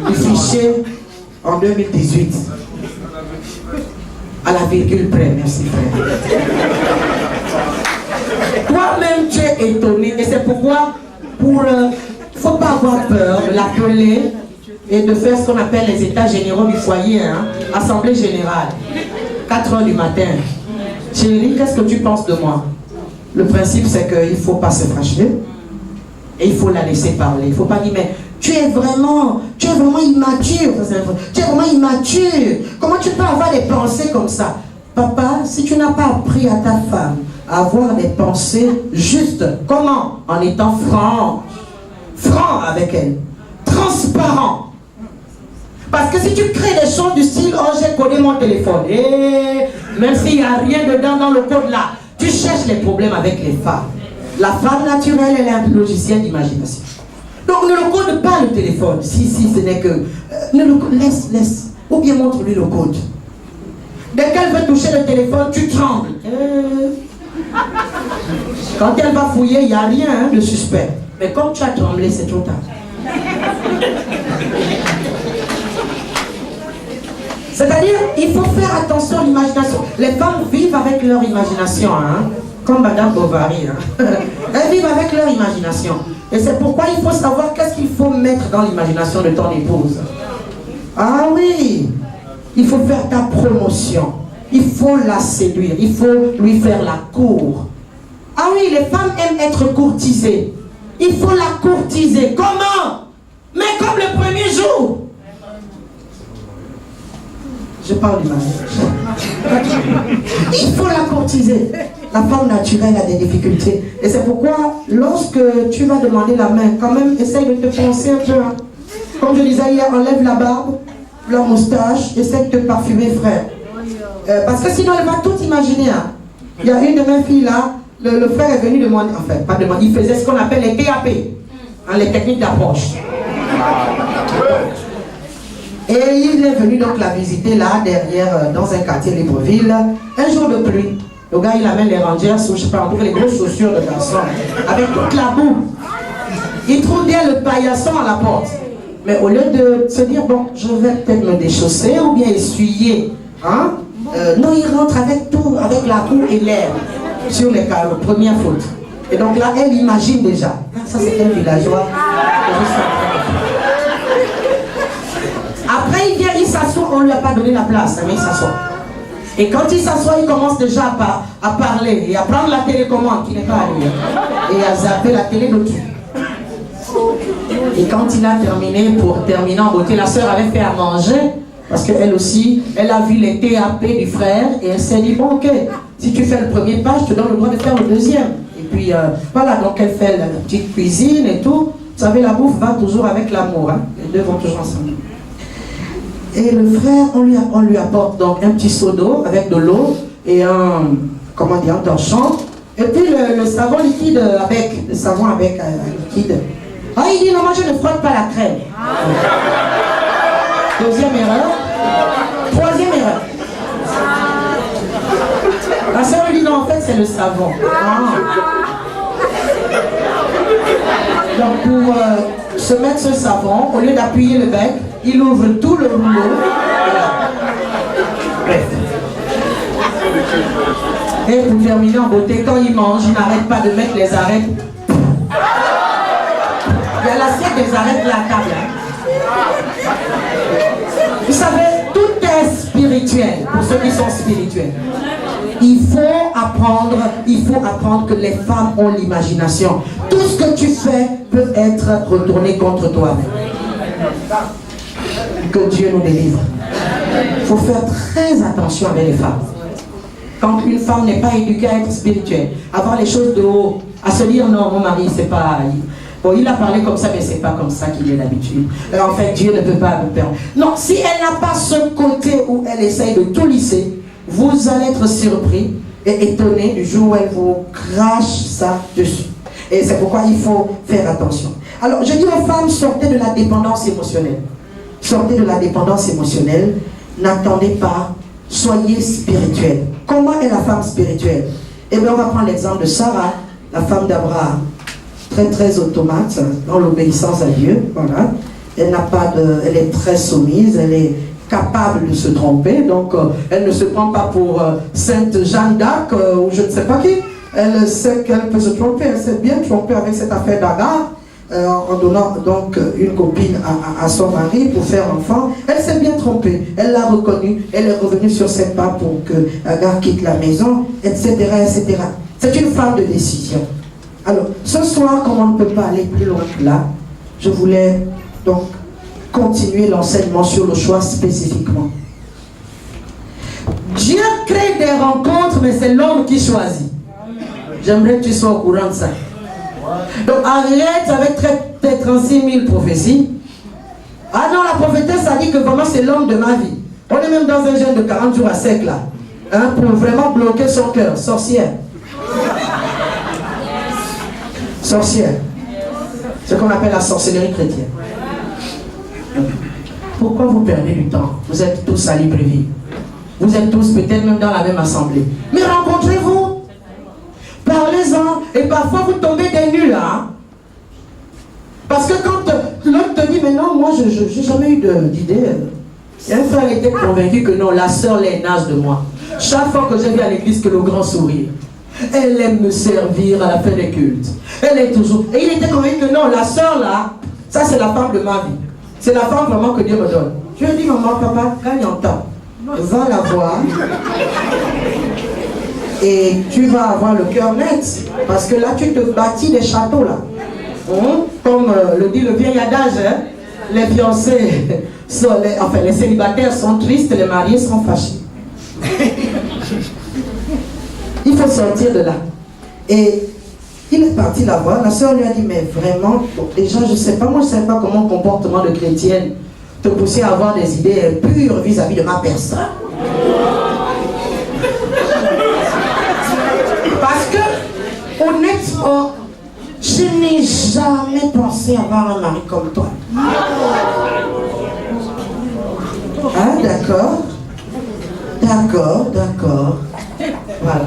du fichier. En 2018, à la virgule près, merci frère. Toi-même tu es étonné et c'est pourquoi il ne faut pas avoir peur de l'appeler et de faire ce qu'on appelle les états généraux du foyer, hein, assemblée générale, 4 h du matin. Chérie, qu'est-ce que tu penses de moi? Le principe c'est qu'il ne faut pas se fâcher et il faut la laisser parler. Il ne faut pas dire mais tu es vraiment immature. Tu es vraiment immature. Comment tu peux avoir des pensées comme ça? Papa, si tu n'as pas appris à ta femme à avoir des pensées justes, comment? En étant franc avec elle. Transparent. Parce que si tu crées des choses du style, oh j'ai codé mon téléphone, et même s'il n'y a rien dedans dans le code là, tu cherches les problèmes avec les femmes. La femme naturelle, elle a un logiciel d'imagination. Donc ne le code pas le téléphone, si ce n'est que... ne le laisse, ou bien montre-lui le code. Dès qu'elle veut toucher le téléphone, tu trembles. Quand elle va fouiller, il n'y a rien hein, de suspect. Mais comme tu as tremblé, c'est trop tard. C'est-à-dire, il faut faire attention à l'imagination. Les femmes vivent avec leur imagination, hein, comme Madame Bovary. Hein. Elles vivent avec leur imagination. Et c'est pourquoi il faut savoir qu'est-ce qu'il faut mettre dans l'imagination de ton épouse. Ah oui, il faut faire ta promotion. Il faut la séduire. Il faut lui faire la cour. Ah oui, les femmes aiment être courtisées. Il faut la courtiser. Comment? Mais comme le premier jour. Je parle du mariage. Il faut la courtiser. La femme naturelle a des difficultés. Et c'est pourquoi, lorsque tu vas demander la main, quand même, essaye de te penser un peu. Hein. Comme je disais hier, enlève la barbe, la moustache, essaye de te parfumer, frère. Parce que sinon, elle va tout imaginer. Hein. Il y a une de mes filles là, le frère est venu demander, enfin, pas demander, il faisait ce qu'on appelle les TAP, hein, les techniques d'approche. Et il est venu donc la visiter là, derrière, dans un quartier Libreville, un jour de pluie. Le gars, il amène les rangers, je sais pas, on trouve les grosses chaussures de garçon, avec toute la boue. Il trouve bien le paillasson à la porte. Mais au lieu de se dire, bon, je vais peut-être me déchausser ou bien essuyer, hein, non, il rentre avec tout, avec la boue et l'air sur les carreaux, première faute. Et donc là, elle imagine déjà. Ça, c'est un villageois. Après, il vient, il s'assoit, on ne lui a pas donné la place, mais il s'assoit. Et quand il s'assoit, il commence déjà à parler et à prendre la télécommande qui n'est pas à lui. Et à zapper la télé dessus. Et quand il a terminé, pour terminer en beauté, la sœur avait fait à manger, parce qu'elle aussi, elle a vu les TAP du frère, et elle s'est dit, bon ok, si tu fais le premier pas, je te donne le droit de faire le deuxième. Et puis voilà, donc elle fait la petite cuisine et tout. Vous savez, la bouffe va toujours avec l'amour, hein? Les deux vont toujours ensemble. Et le frère, on lui apporte donc un petit seau d'eau avec de l'eau et un torchon. Et puis le savon liquide avec, le savon avec liquide. Ah, il dit non, moi je ne frotte pas la crème. Deuxième erreur. Troisième erreur. La sœur lui dit non, en fait c'est le savon. Ah. Donc pour se mettre ce savon, au lieu d'appuyer le bec, il ouvre tout le rouleau. Voilà. Bref. Et pour terminer en beauté, quand il mange, il n'arrête pas de mettre les arêtes. Il y a l'assiette des arêtes de la table. Vous savez, tout est spirituel pour ceux qui sont spirituels. Il faut apprendre que les femmes ont l'imagination. Tout ce que tu fais peut être retourné contre toi-même. Que Dieu nous délivre. Il faut faire très attention avec les femmes. Quand une femme n'est pas éduquée à être spirituelle, à voir les choses de haut, à se dire non, mon mari, c'est pas... Bon, il a parlé comme ça, mais c'est pas comme ça qu'il est d'habitude. En fait, Dieu ne peut pas vous permettre. Non, si elle n'a pas ce côté où elle essaye de tout lisser, vous allez être surpris et étonné du jour où elle vous crache ça dessus. Et c'est pourquoi il faut faire attention. Alors, je dis aux femmes, sortez de la dépendance émotionnelle. Sortez de la dépendance émotionnelle. N'attendez pas. Soyez spirituelle. Comment est la femme spirituelle? Eh bien, on va prendre l'exemple de Sarah, la femme d'Abraham. Très, très automate dans l'obéissance à Dieu. Voilà. Elle est très soumise. Elle est capable de se tromper. Donc, elle ne se prend pas pour Sainte Jeanne d'Arc ou je ne sais pas qui. Elle sait qu'elle peut se tromper. Elle s'est bien trompée avec cette affaire d'Agar. En donnant donc une copine à son mari pour faire enfant. Elle s'est bien trompée, elle l'a reconnu, elle est revenue sur ses pas pour que Agar quitte la maison, etc., etc. C'est une femme de décision. Alors, ce soir, comme on ne peut pas aller plus loin que là, je voulais donc continuer l'enseignement sur le choix spécifiquement. Dieu crée des rencontres, mais c'est l'homme qui choisit. J'aimerais que tu sois au courant de ça. Donc arrête avec tes 36 000 prophéties. Ah non, la prophétesse a dit que vraiment c'est l'homme de ma vie. On est même dans un jeûne de 40 jours à sec là. Hein, pour vraiment bloquer son cœur. Sorcière. Sorcière. Ce qu'on appelle la sorcellerie chrétienne. Pourquoi vous perdez du temps? Vous êtes tous à Libreville. Vous êtes tous peut-être même dans la même assemblée. Mais rencontrez-vous. Parlez-en. Et parfois vous tombez des nuls là. Hein? Parce que quand l'autre te dit, mais non, moi je n'ai jamais eu d'idée. Et un frère était convaincu que non, la sœur l'est naze de moi. Chaque fois que je vais à l'église, que le grand sourire. Elle aime me servir à la fin des cultes. Elle est toujours... Et il était convaincu que non, la sœur là, ça c'est la femme de ma vie. C'est la femme vraiment que Dieu me donne. Je lui ai dit, maman, papa, gagne en temps. Va la voir. Et tu vas avoir le cœur net. Parce que là, tu te bâtis des châteaux là. Comme le dit le vieil adage, hein, les fiancés, les célibataires sont tristes, les mariés sont fâchés. Il faut sortir de là. Et il est parti la voir. La soeur lui a dit, mais vraiment, bon, déjà, je ne sais pas, moi je ne sais pas comment le comportement de chrétienne te pousser à avoir des idées pures vis-à-vis de ma personne. Parce que honnêtement, je n'ai jamais pensé avoir un mari comme toi. Ah, d'accord. D'accord. Voilà.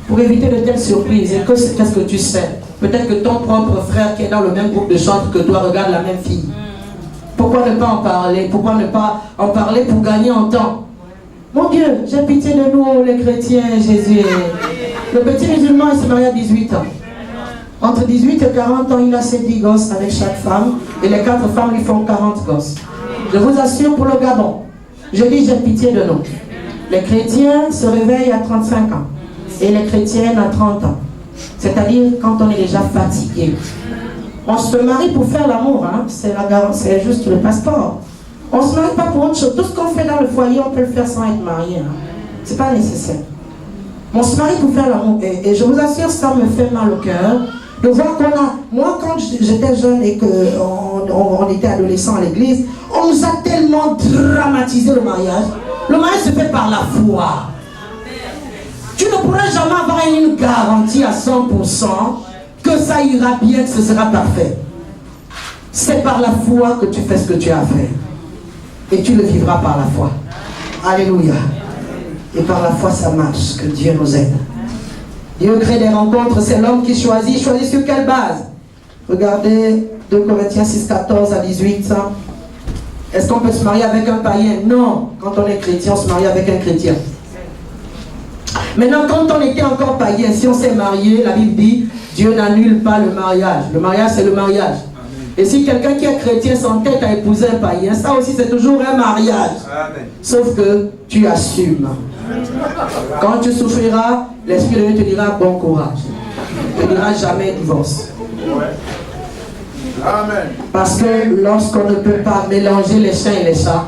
Pour éviter de telles surprises, qu'est-ce que tu sais? Peut-être que ton propre frère qui est dans le même groupe de chante que toi regarde la même fille. Pourquoi ne pas en parler? Pourquoi ne pas en parler pour gagner en temps? Mon Dieu, j'ai pitié de nous les chrétiens, Jésus. Le petit musulman, il se marie à 18 ans. Entre 18 et 40 ans, il a ses 10 gosses avec chaque femme. Et les 4 femmes lui font 40 gosses. Je vous assure, pour le Gabon, je dis j'ai pitié de nous. Les chrétiens se réveillent à 35 ans. Et les chrétiennes à 30 ans. C'est-à-dire quand on est déjà fatigué. On se marie pour faire l'amour, hein? C'est juste le passeport. On ne se marie pas pour autre chose. Tout ce qu'on fait dans le foyer, on peut le faire sans être marié. Hein? Ce n'est pas nécessaire. On se marie pour faire l'amour. Et je vous assure, ça me fait mal au cœur. De voir qu'on a... Moi, quand j'étais jeune et qu'on était adolescent à l'église, on nous a tellement dramatisé le mariage. Le mariage se fait par la foi. Tu ne pourras jamais avoir une garantie à 100% que ça ira bien, que ce sera parfait. C'est par la foi que tu fais ce que tu as à faire. Et tu le vivras par la foi. Alléluia. Et par la foi, ça marche. Que Dieu nous aide. Dieu crée des rencontres. C'est l'homme qui choisit. Choisit sur quelle base? Regardez 2 Corinthiens 6, 14 à 18. Est-ce qu'on peut se marier avec un païen? Non. Quand on est chrétien, on se marie avec un chrétien. Maintenant, quand on était encore païen, si on s'est marié, la Bible dit, Dieu n'annule pas le mariage. Le mariage, c'est le mariage. Et si quelqu'un qui est chrétien s'entête à épouser un païen, ça aussi c'est toujours un mariage. Amen. Sauf que tu assumes. Quand tu souffriras, l'Esprit de Dieu te dira bon courage. Il ne te dira jamais divorce. Amen. Parce que lorsqu'on ne peut pas mélanger les chiens et les chats,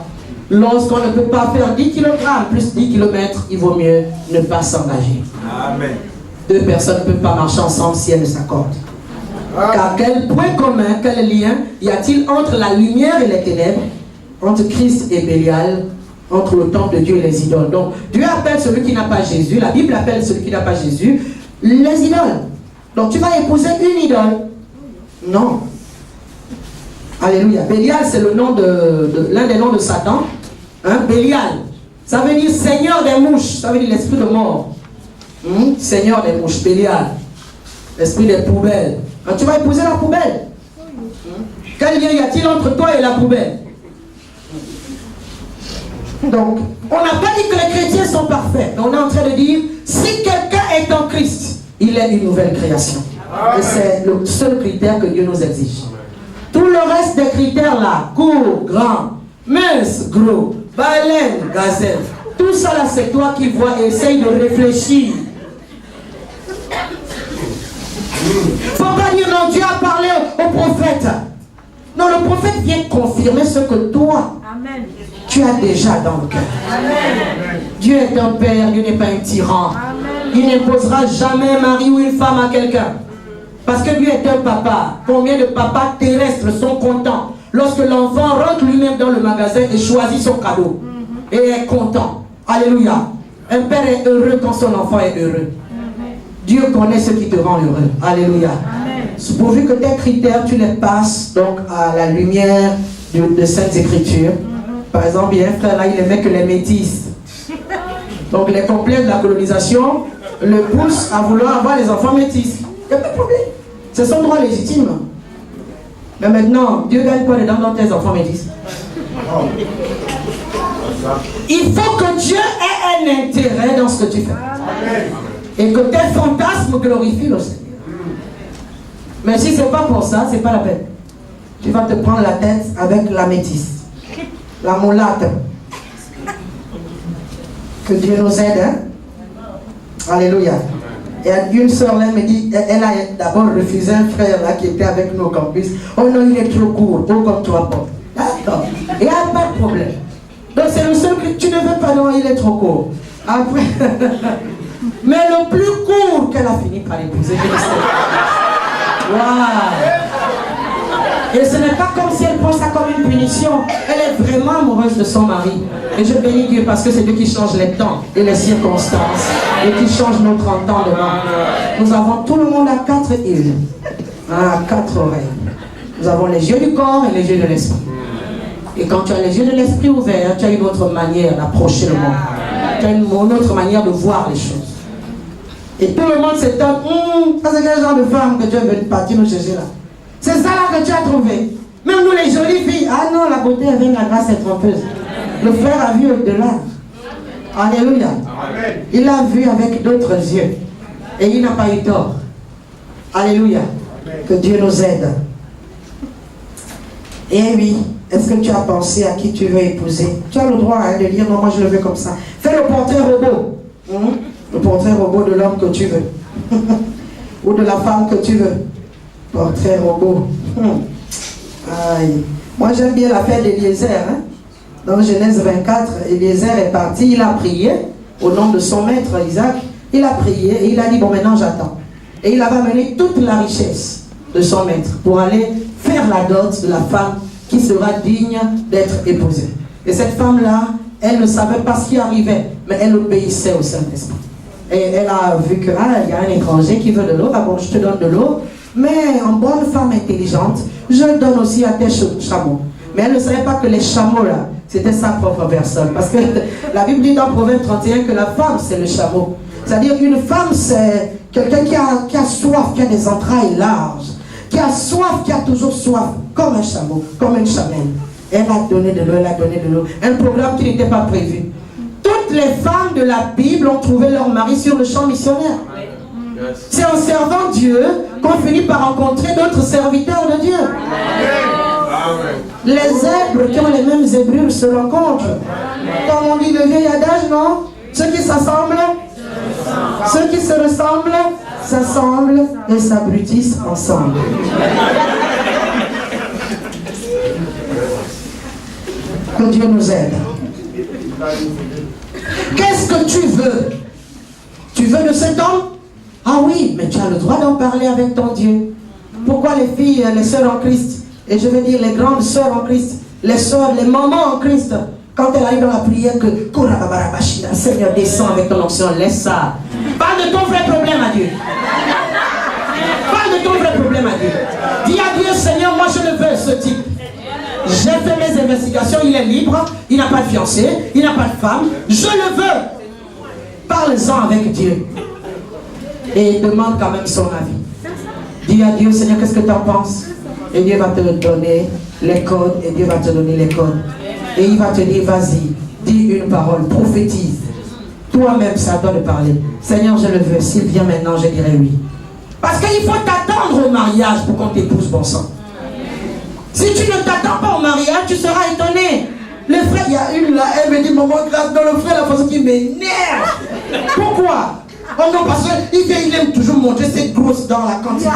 lorsqu'on ne peut pas faire 10 kg plus 10 km, il vaut mieux ne pas s'engager. Amen. 2 personnes ne peuvent pas marcher ensemble si elles ne s'accordent. Car quel point commun, quel lien y a-t-il entre la lumière et les ténèbres, entre Christ et Bélial, entre le temple de Dieu et les idoles? Donc, Dieu appelle celui qui n'a pas Jésus, la Bible appelle celui qui n'a pas Jésus, les idoles. Donc, tu vas épouser une idole? Non. Alléluia. Bélial, c'est le nom de l'un des noms de Satan. Hein? Bélial, ça veut dire Seigneur des mouches, ça veut dire l'esprit de mort. Seigneur des mouches, Bélial, l'esprit des poubelles. Alors, tu vas épouser la poubelle. Quel lien y a-t-il entre toi et la poubelle? Donc, on n'a pas dit que les chrétiens sont parfaits. Mais on est en train de dire, si quelqu'un est en Christ, il est une nouvelle création. Et c'est le seul critère que Dieu nous exige. Tout le reste des critères là, court, grand, mince, gros, baleine, gazelle, tout ça là, c'est toi qui vois et essaye de réfléchir. Faut pas dire non, Dieu a parlé au prophète. Non, le prophète vient confirmer ce que toi, amen, tu as déjà dans le cœur. Amen. Dieu est un père, Dieu n'est pas un tyran. Amen. Il n'imposera jamais un mari ou une femme à quelqu'un. Parce que Dieu est un papa. Combien de papas terrestres sont contents lorsque l'enfant rentre lui-même dans le magasin et choisit son cadeau et est content? Alléluia. Un père est heureux quand son enfant est heureux. Dieu connaît ce qui te rend heureux. Alléluia. Amen. Pourvu que tes critères, tu les passes donc à la lumière de Saintes Écritures. Par exemple, il y a un frère là, il aimait que les métis. Donc les complexes de la colonisation le poussent à vouloir avoir les enfants métis. Il n'y a pas de problème. C'est son droit légitime. Mais maintenant, Dieu gagne quoi dedans dans tes enfants métis? Il faut que Dieu ait un intérêt dans ce que tu fais. Amen. Et que tes fantasmes glorifient le Seigneur. Mais si ce n'est pas pour ça, ce n'est pas la peine. Tu vas te prendre la tête avec la métisse, la moulate. Que Dieu nous aide. Hein? Alléluia. Et une soeur là me dit, elle a d'abord refusé un frère là qui était avec nous au campus. Oh non, il est trop court, haut comme toi, Paul. D'accord. Il n'y a pas de problème. Donc c'est le seul que tu ne veux pas, non, il est trop court. Après. Mais le plus court qu'elle a fini par épouser, wow. Et ce n'est pas comme si elle prend ça comme une punition. Elle est vraiment amoureuse de son mari. Et je bénis Dieu parce que c'est Dieu qui change les temps et les circonstances et qui change notre entendement. Nous avons tout le monde à 4 îles, à 4 oreilles. Nous avons les yeux du corps et les yeux de l'esprit. Et quand tu as les yeux de l'esprit ouverts, tu as une autre manière d'approcher le monde. Tu as une autre manière de voir les choses. Et tout le monde s'étonne, ça c'est quel genre de femme que tu es venu partir nous chercher là. C'est ça là que tu as trouvé. Même nous les jolies filles, ah non, la beauté avec la grâce est trompeuse. Le frère a vu au-delà. Alléluia. Amen. Il a vu avec d'autres yeux. Et il n'a pas eu tort. Alléluia. Amen. Que Dieu nous aide. Et oui, est-ce que tu as pensé à qui tu veux épouser? Tu as le droit de dire non, moi je le veux comme ça. Fais le portrait robot. Le portrait robot de l'homme que tu veux. Ou de la femme que tu veux. Portrait robot. Aïe. Moi j'aime bien l'affaire d'Eliezer. Dans Genèse 24, Eliezer est parti, il a prié au nom de son maître Isaac. Il a prié et il a dit bon maintenant j'attends. Et il avait amené toute la richesse de son maître pour aller faire la dot de la femme qui sera digne d'être épousée. Et cette femme-là, elle ne savait pas ce qui arrivait, mais elle obéissait au Saint-Esprit. Et elle a vu que il y a un étranger qui veut de l'eau, bon je te donne de l'eau, mais en bonne femme intelligente, je donne aussi à tes chameaux. Mais elle ne savait pas que les chameaux là, c'était sa propre personne. Parce que la Bible dit dans Proverbe 31 que la femme c'est le chameau. C'est-à-dire qu'une femme c'est quelqu'un qui a soif, qui a des entrailles larges, qui a soif, qui a toujours soif, comme un chameau, comme une chamelle. Elle a donné de l'eau, elle a donné de l'eau. Un programme qui n'était pas prévu. Toutes les femmes de la Bible ont trouvé leur mari sur le champ missionnaire. C'est en servant Dieu qu'on finit par rencontrer d'autres serviteurs de Dieu. Les zèbres qui ont les mêmes zébrures se rencontrent. Comme on dit le vieil adage, non? Ceux qui s'assemblent, ceux qui se ressemblent, s'assemblent et s'abrutissent ensemble. Que Dieu nous aide. Qu'est-ce que tu veux? Tu veux de cet homme? Ah oui, mais tu as le droit d'en parler avec ton Dieu. Pourquoi les filles, les sœurs en Christ, et je veux dire les grandes sœurs en Christ, les sœurs, les mamans en Christ, quand elles arrivent dans la prière, que Seigneur descend avec ton onction, laisse ça. Parle de ton vrai problème à Dieu. Parle de ton vrai problème à Dieu. Dis à Dieu, Seigneur, moi je le veux, ce type. J'ai fait mes investigations, il est libre, il n'a pas de fiancé, il n'a pas de femme, je le veux. Parle-en avec Dieu. Et demande quand même son avis. Dis à Dieu, Seigneur, qu'est-ce que tu en penses? Et Dieu va te donner les codes, et Dieu va te donner les codes. Et il va te dire, vas-y, dis une parole, prophétise. Toi-même, c'est à toi de parler. Seigneur, je le veux. S'il vient maintenant, je dirai oui. Parce qu'il faut t'attendre au mariage pour qu'on t'épouse, bon sang. Si tu ne t'attends pas au mariage, tu seras étonné. Le frère, il y a une là, elle me dit, maman, grâce dans le frère, la façon qui m'énerve. Pourquoi? Oh non, parce qu'il vient, il aime toujours montrer ses grosses dans la cantine.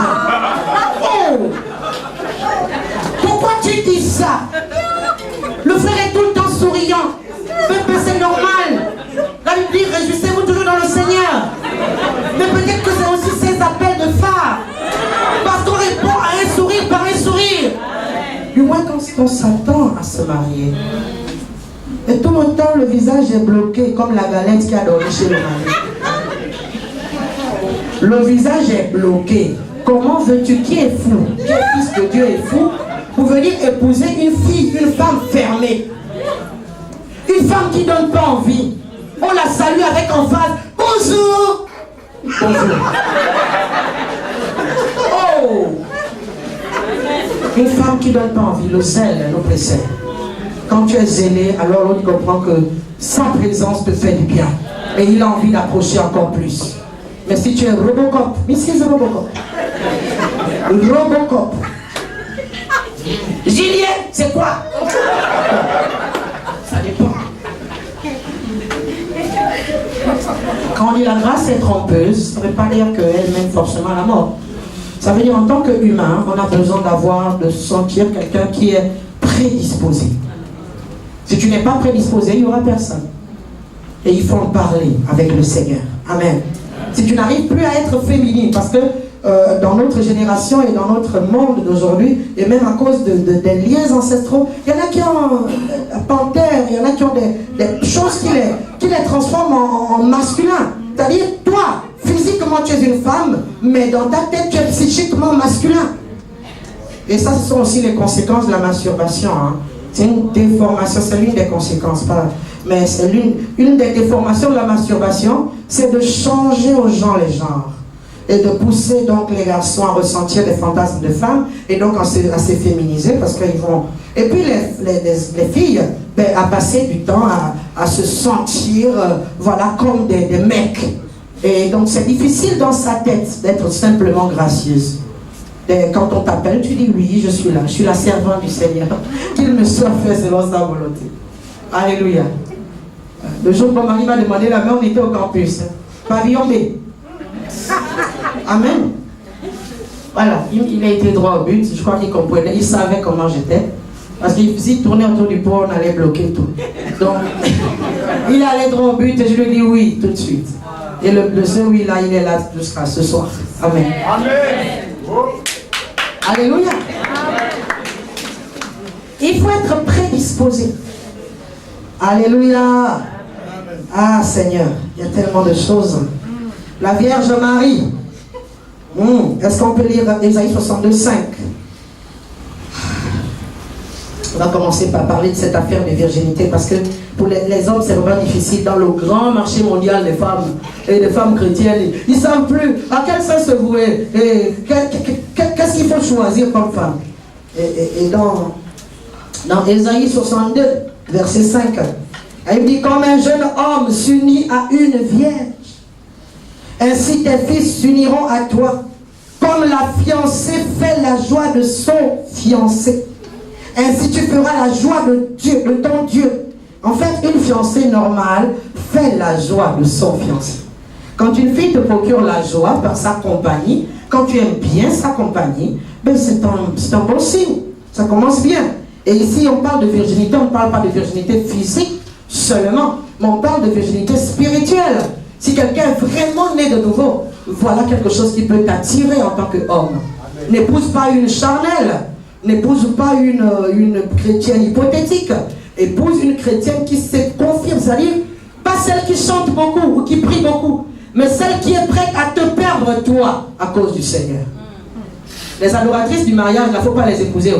Oh! Pourquoi tu dis ça? Le frère est tout le temps souriant. C'est normal. La Bible dit, réjouissez-vous toujours dans le Seigneur. Mais peut-être que c'est aussi ses appels de phare. Parce qu'on répond à un sourire par un sourire. Du moins quand on s'attend à se marier. Et tout le temps, le visage est bloqué comme la galette qui a dormi chez le mari. Le visage est bloqué. Comment veux-tu, qui est fou, qui est fils de Dieu est fou, pour venir épouser une fille, une femme fermée? Une femme qui ne donne pas envie. On la salue avec emphase. Bonjour. Bonjour. Oh. Une femme qui ne donne pas envie. Le zèle nous précède. Quand tu es zélé, alors l'autre comprend que sa présence te fait du bien. Et il a envie d'approcher encore plus. Mais si tu es Robocop, Mrs. Robocop. Robocop. Julien, c'est quoi? Ça dépend. Quand on dit la grâce est trompeuse, ça ne veut pas dire qu'elle mène forcément à la mort. Ça veut dire en tant qu'humain, on a besoin de sentir quelqu'un qui est prédisposé. Si tu n'es pas prédisposé, il n'y aura personne. Et il faut en parler avec le Seigneur. Amen. Si tu n'arrives plus à être féminine, parce que dans notre génération et dans notre monde d'aujourd'hui, et même à cause des liens ancestraux, il y en a qui ont panthère, il y en a qui ont des choses qui les transforment en masculin. C'est-à-dire, toi, Physiquement, tu es une femme, mais dans ta tête, tu es psychiquement masculin. Et ça, ce sont aussi les conséquences de la masturbation. Hein. C'est une déformation, c'est l'une des conséquences, pas, mais c'est une des déformations de la masturbation, c'est de changer aux gens les genres. Et de pousser donc les garçons à ressentir des fantasmes de femmes et donc à s'efféminiser parce qu'ils vont... Et puis les filles, ben, à passer du temps à se sentir voilà, comme des mecs. Et donc c'est difficile dans sa tête d'être simplement gracieuse. Et quand on t'appelle, tu dis oui, je suis là, je suis la servante du Seigneur. Qu'il me soit fait selon sa volonté. Alléluia. Le jour où mon mari m'a demandé la main, on était au campus. Pavillon B. Amen. Voilà, il a été droit au but, je crois qu'il comprenait, il savait comment j'étais. Parce qu'il tournait autour du pot, on allait bloquer tout. Donc, il allait droit au but et je lui ai dit oui, tout de suite. Et le seul oui là, il est là jusqu'à ce soir. Amen. Amen. Alléluia. Il faut être prédisposé. Alléluia. Ah Seigneur, il y a tellement de choses. La Vierge Marie. Est-ce qu'on peut lire Ésaïe 62, 5? On va commencer par parler de cette affaire de virginité parce que pour les hommes c'est vraiment difficile. Dans le grand marché mondial des femmes et des femmes chrétiennes, ils ne savent plus à quel sens se vouer et qu'est-ce qu'il faut choisir comme femme. Et dans Ésaïe 62, verset 5, il dit comme un jeune homme s'unit à une vierge, ainsi tes fils s'uniront à toi, comme la fiancée fait la joie de son fiancé. Ainsi tu feras la joie de Dieu, de ton Dieu. En fait, une fiancée normale fait la joie de son fiancé. Quand une fille te procure la joie par sa compagnie, quand tu aimes bien sa compagnie, ben c'est un bon signe. Ça commence bien. Et ici, on parle de virginité, on ne parle pas de virginité physique seulement, mais on parle de virginité spirituelle. Si quelqu'un est vraiment né de nouveau, voilà quelque chose qui peut t'attirer en tant qu'homme. N'épouse pas une charnelle, n'épouse pas une chrétienne hypothétique, épouse une chrétienne qui se confirme, c'est-à-dire pas celle qui chante beaucoup ou qui prie beaucoup, mais celle qui est prête à te perdre toi à cause du Seigneur. Les adoratrices du mariage, il ne faut pas les épouser.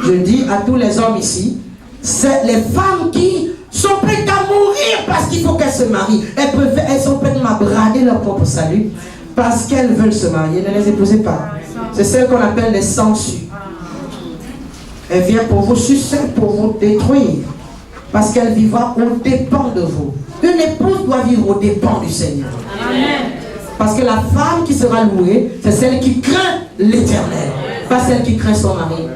Je dis à tous les hommes ici, c'est les femmes qui sont prêtes à mourir parce qu'il faut qu'elles se marient. Elles sont prêtes à brader leur propre salut parce qu'elles veulent se marier. Ne les épousez pas. C'est celle qu'on appelle les sangsues. Elle vient pour vous sucer, pour vous détruire. Parce qu'elle vivra aux dépens de vous. Une épouse doit vivre aux dépens du Seigneur. Amen. Parce que la femme qui sera louée, c'est celle qui craint l'Éternel. Pas celle qui craint son mari.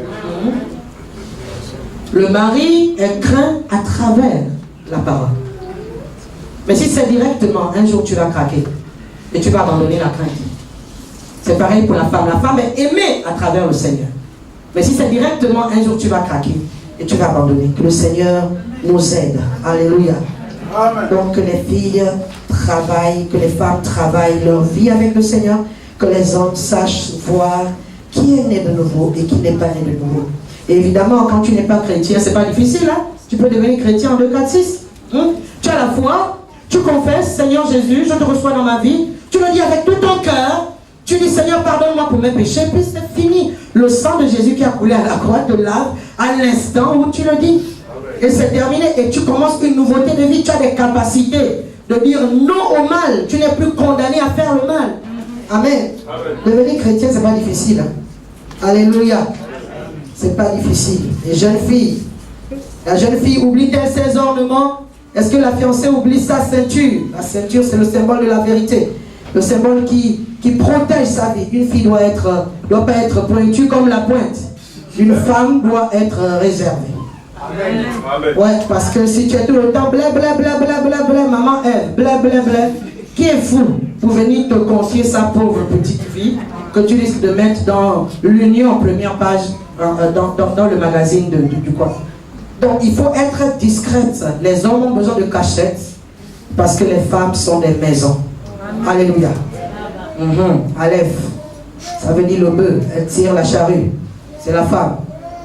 Le mari est craint à travers la parole. Mais si c'est directement, un jour tu vas craquer. Et tu vas abandonner la crainte. C'est pareil pour la femme. La femme est aimée à travers le Seigneur. Mais si c'est directement, un jour tu vas craquer. Et tu vas abandonner. Que le Seigneur nous aide. Alléluia. Amen. Donc que les filles travaillent, que les femmes travaillent leur vie avec le Seigneur. Que les hommes sachent voir qui est né de nouveau et qui n'est pas né de nouveau. Et évidemment, quand tu n'es pas chrétien, c'est pas difficile, hein? Tu peux devenir chrétien en 2, 4, 6. Tu as la foi, tu confesses, Seigneur Jésus, je te reçois dans ma vie. Tu le dis avec tout ton cœur. Tu dis, Seigneur, pardonne-moi pour mes péchés. Puis c'est fini. Le sang de Jésus qui a coulé à la croix te lave à l'instant où tu le dis. Et c'est terminé. Et tu commences une nouveauté de vie. Tu as des capacités de dire non au mal. Tu n'es plus condamné à faire le mal. Amen. Devenir chrétien, c'est pas difficile. Hein? Alléluia. C'est pas difficile. Les jeunes filles, la jeune fille oublie-t-elle ses ornements? Est-ce que la fiancée oublie sa ceinture? La ceinture, c'est le symbole de la vérité. Le symbole qui protège sa vie. Une fille doit pas être pointue comme la pointe. Une femme doit être réservée. Amen. Ouais, parce que si tu es tout le temps blé, blé, blé, blé, blé, blé, maman Ève, blé, blé, blé, qui est fou pour venir te confier sa pauvre petite fille que tu risques de mettre dans l'Union en première page dans le magazine du coin. Donc il faut être discrète. Les hommes ont besoin de cachettes parce que les femmes sont des maisons. Alléluia. Aleph, ça veut dire le bœuf, elle tire la charrue. C'est la femme.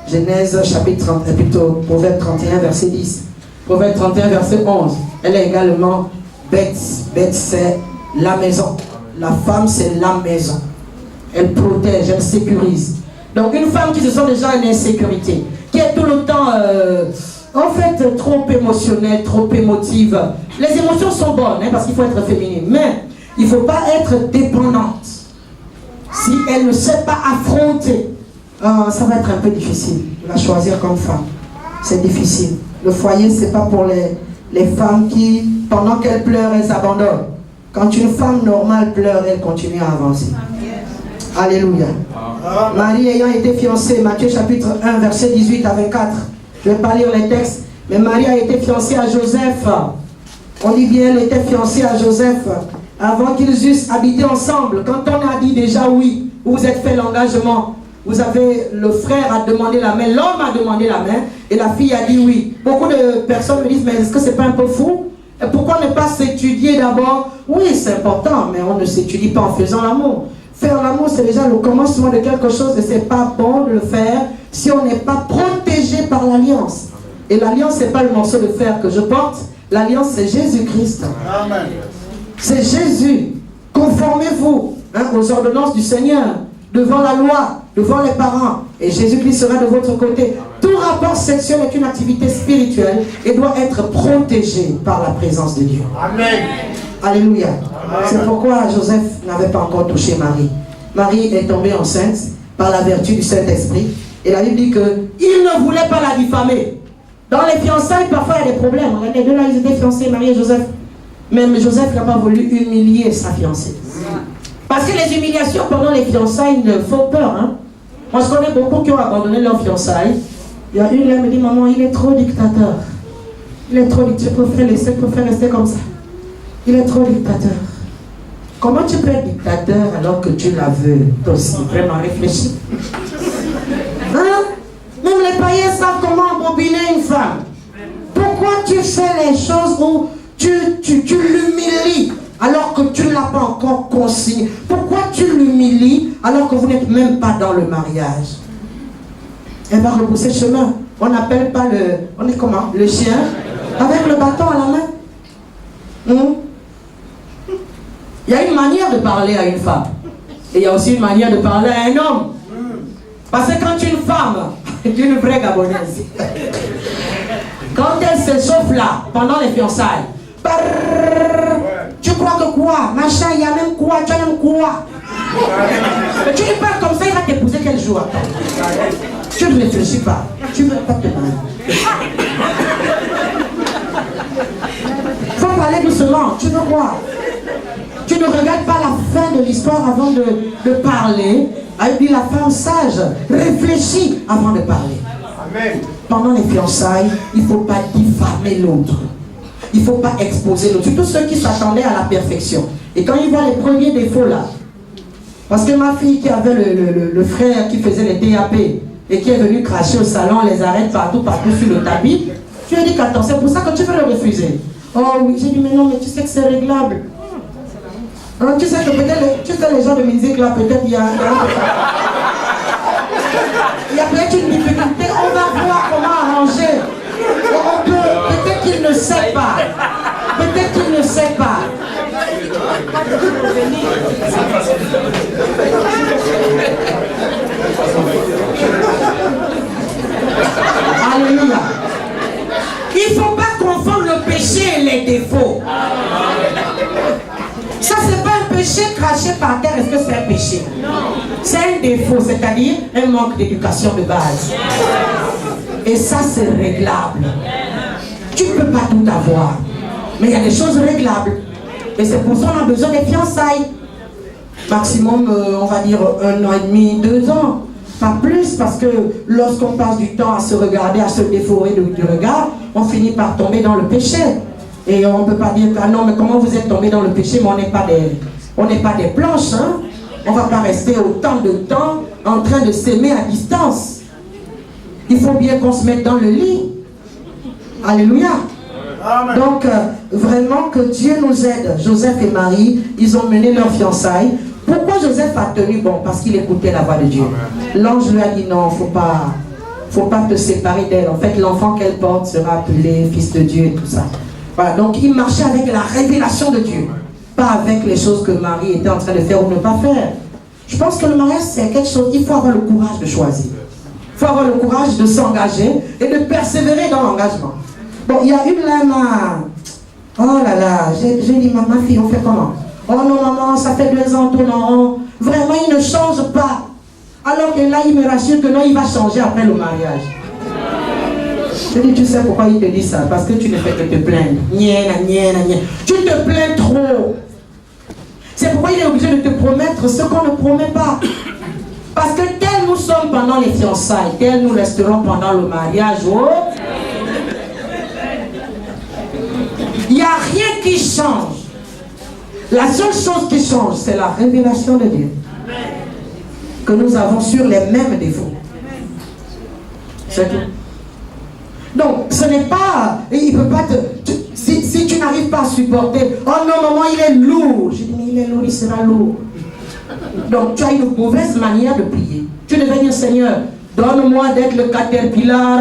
Genèse chapitre 30, plutôt Proverbe 31 verset 10. Proverbe 31 verset 11. Elle est également bête. Bête c'est la maison. La femme, c'est la maison. Elle protège, elle sécurise. Donc une femme qui se sent déjà en insécurité, qui est tout le temps, en fait, trop émotionnelle, trop émotive. Les émotions sont bonnes, hein, parce qu'il faut être féminine. Mais il ne faut pas être dépendante. Si elle ne sait pas affronter, ça va être un peu difficile de la choisir comme femme. C'est difficile. Le foyer, ce n'est pas pour les femmes qui, pendant qu'elles pleurent, elles s'abandonnent. Quand une femme normale pleure, elle continue à avancer. Alléluia. Marie ayant été fiancée, Matthieu chapitre 1, verset 18 à 24. Je ne vais pas lire les textes, mais Marie a été fiancée à Joseph. On dit bien, elle était fiancée à Joseph avant qu'ils eussent habité ensemble. Quand on a dit déjà oui, vous êtes fait l'engagement, vous avez, le frère a demandé la main, l'homme a demandé la main, et la fille a dit oui. Beaucoup de personnes me disent, mais est-ce que c'est pas un peu fou? Et pourquoi ne pas s'étudier d'abord? Oui, c'est important, mais on ne s'étudie pas en faisant l'amour. Faire l'amour, c'est déjà le commencement de quelque chose, et c'est pas bon de le faire si on n'est pas protégé par l'alliance. Et l'alliance, c'est pas le morceau de fer que je porte, l'alliance, c'est Jésus-Christ. Amen. C'est Jésus. Conformez-vous aux ordonnances du Seigneur, devant la loi, devant les parents, et Jésus-Christ sera de votre côté. Tout rapport sexuel est une activité spirituelle et doit être protégé par la présence de Dieu. Amen. Alléluia. C'est pourquoi Joseph n'avait pas encore touché Marie. Marie est tombée enceinte par la vertu du Saint-Esprit. Et la Bible dit qu'il ne voulait pas la diffamer. Dans les fiançailles, parfois il y a des problèmes. Les deux là, ils étaient fiancés, Marie et Joseph. Même Joseph n'a pas voulu humilier sa fiancée. Parce que les humiliations pendant les fiançailles font peur. Hein? Moi, je connais beaucoup qui ont abandonné leurs fiançailles. Il y a une qui me dit, maman, il est trop dictateur. Il est trop dictateur. Je préfère rester comme ça. Il est trop dictateur. Comment tu peux être dictateur alors que tu la veux? Toi aussi, vraiment réfléchis. Hein? Même les païens savent comment embobiner une femme. Pourquoi tu fais les choses où tu l'humilies alors que tu ne l'as pas encore consigné? Pourquoi tu l'humilies alors que vous n'êtes même pas dans le mariage? Elle va repousser le chemin. On n'appelle pas on est comment? Le chien avec le bâton à la main. Il y a une manière de parler à une femme. Et il y a aussi une manière de parler à un homme. Parce que quand une femme, une vraie Gabonaise, quand elle se chauffe là, pendant les fiançailles, tu crois que quoi? Machin, il y a même quoi? Tu as même quoi? Mais tu lui parles comme ça, il va t'épouser quel jour? Tu ne réfléchis pas. Tu ne veux pas te marier. Il faut parler doucement. Tu veux quoi? Tu ne regardes pas la fin de l'histoire avant de parler. Avec la femme sage, réfléchis avant de parler. Amen. Pendant les fiançailles, il ne faut pas diffamer l'autre. Il ne faut pas exposer l'autre. Surtout ceux qui s'attendaient à la perfection. Et quand ils voient les premiers défauts là, parce que ma fille qui avait le frère qui faisait les TAP et qui est venu cracher au salon, les arrête partout sur le tapis, je lui ai dit qu'attends, c'est pour ça que tu veux le refuser. Oh oui, j'ai dit mais non, mais tu sais que c'est réglable. Hein, tu sais que peut-être les gens de musique là, peut-être il y a peut-être une difficulté, on va voir comment arranger. Peut-être qu'il ne sait pas. Peut-être qu'il ne sait pas. Alléluia. Il ne faut pas confondre le péché et les défauts. Ça, c'est pas un péché craché par terre. Est-ce que c'est un péché? Non. C'est un défaut, c'est-à-dire un manque d'éducation de base. Et ça, c'est réglable. Tu ne peux pas tout avoir. Mais il y a des choses réglables. Et c'est pour ça qu'on a besoin des fiançailles. Maximum, on va dire 1 an et demi, 2 ans. Pas plus, parce que lorsqu'on passe du temps à se regarder, à se déforer du regard, on finit par tomber dans le péché. Et on ne peut pas dire, ah non, mais comment vous êtes tombé dans le péché, mais on n'est pas des planches, hein? On ne va pas rester autant de temps en train de s'aimer à distance. Il faut bien qu'on se mette dans le lit. Alléluia. Amen. Donc, vraiment que Dieu nous aide. Joseph et Marie, ils ont mené leur fiançailles. Pourquoi Joseph a tenu bon? Parce qu'il écoutait la voix de Dieu. L'ange lui a dit non, faut pas te séparer d'elle. En fait, l'enfant qu'elle porte sera appelé fils de Dieu et tout ça. Voilà, donc il marchait avec la révélation de Dieu. pas avec les choses que Marie était en train de faire ou ne pas faire. Je pense que le mariage, c'est quelque chose, il faut avoir le courage de choisir. Il faut avoir le courage de s'engager et de persévérer dans l'engagement. Bon, il y a une là, oh là là, j'ai dit, ma fille, on fait comment? Oh non, maman, ça fait 2 ans, tout non. Vraiment, il ne change pas. Alors que là, il me rassure que non, il va changer après le mariage. Je dis, tu sais pourquoi il te dit ça? Parce que tu ne fais que te plaindre. Tu te plains trop. C'est pourquoi il est obligé de te promettre ce qu'on ne promet pas. Parce que tel nous sommes pendant les fiançailles, tel nous resterons pendant le mariage. Oh. Il n'y a rien qui change. La seule chose qui change, c'est la révélation de Dieu. Que nous avons sur les mêmes défauts. C'est tout. Donc, ce n'est pas... Il ne peut pas te... Si tu n'arrives pas à supporter... Oh non, maman, il est lourd. Je dis, mais il est lourd, il sera lourd. Donc, tu as une mauvaise manière de prier. Tu devais dire, Seigneur, donne-moi d'être le caterpillar,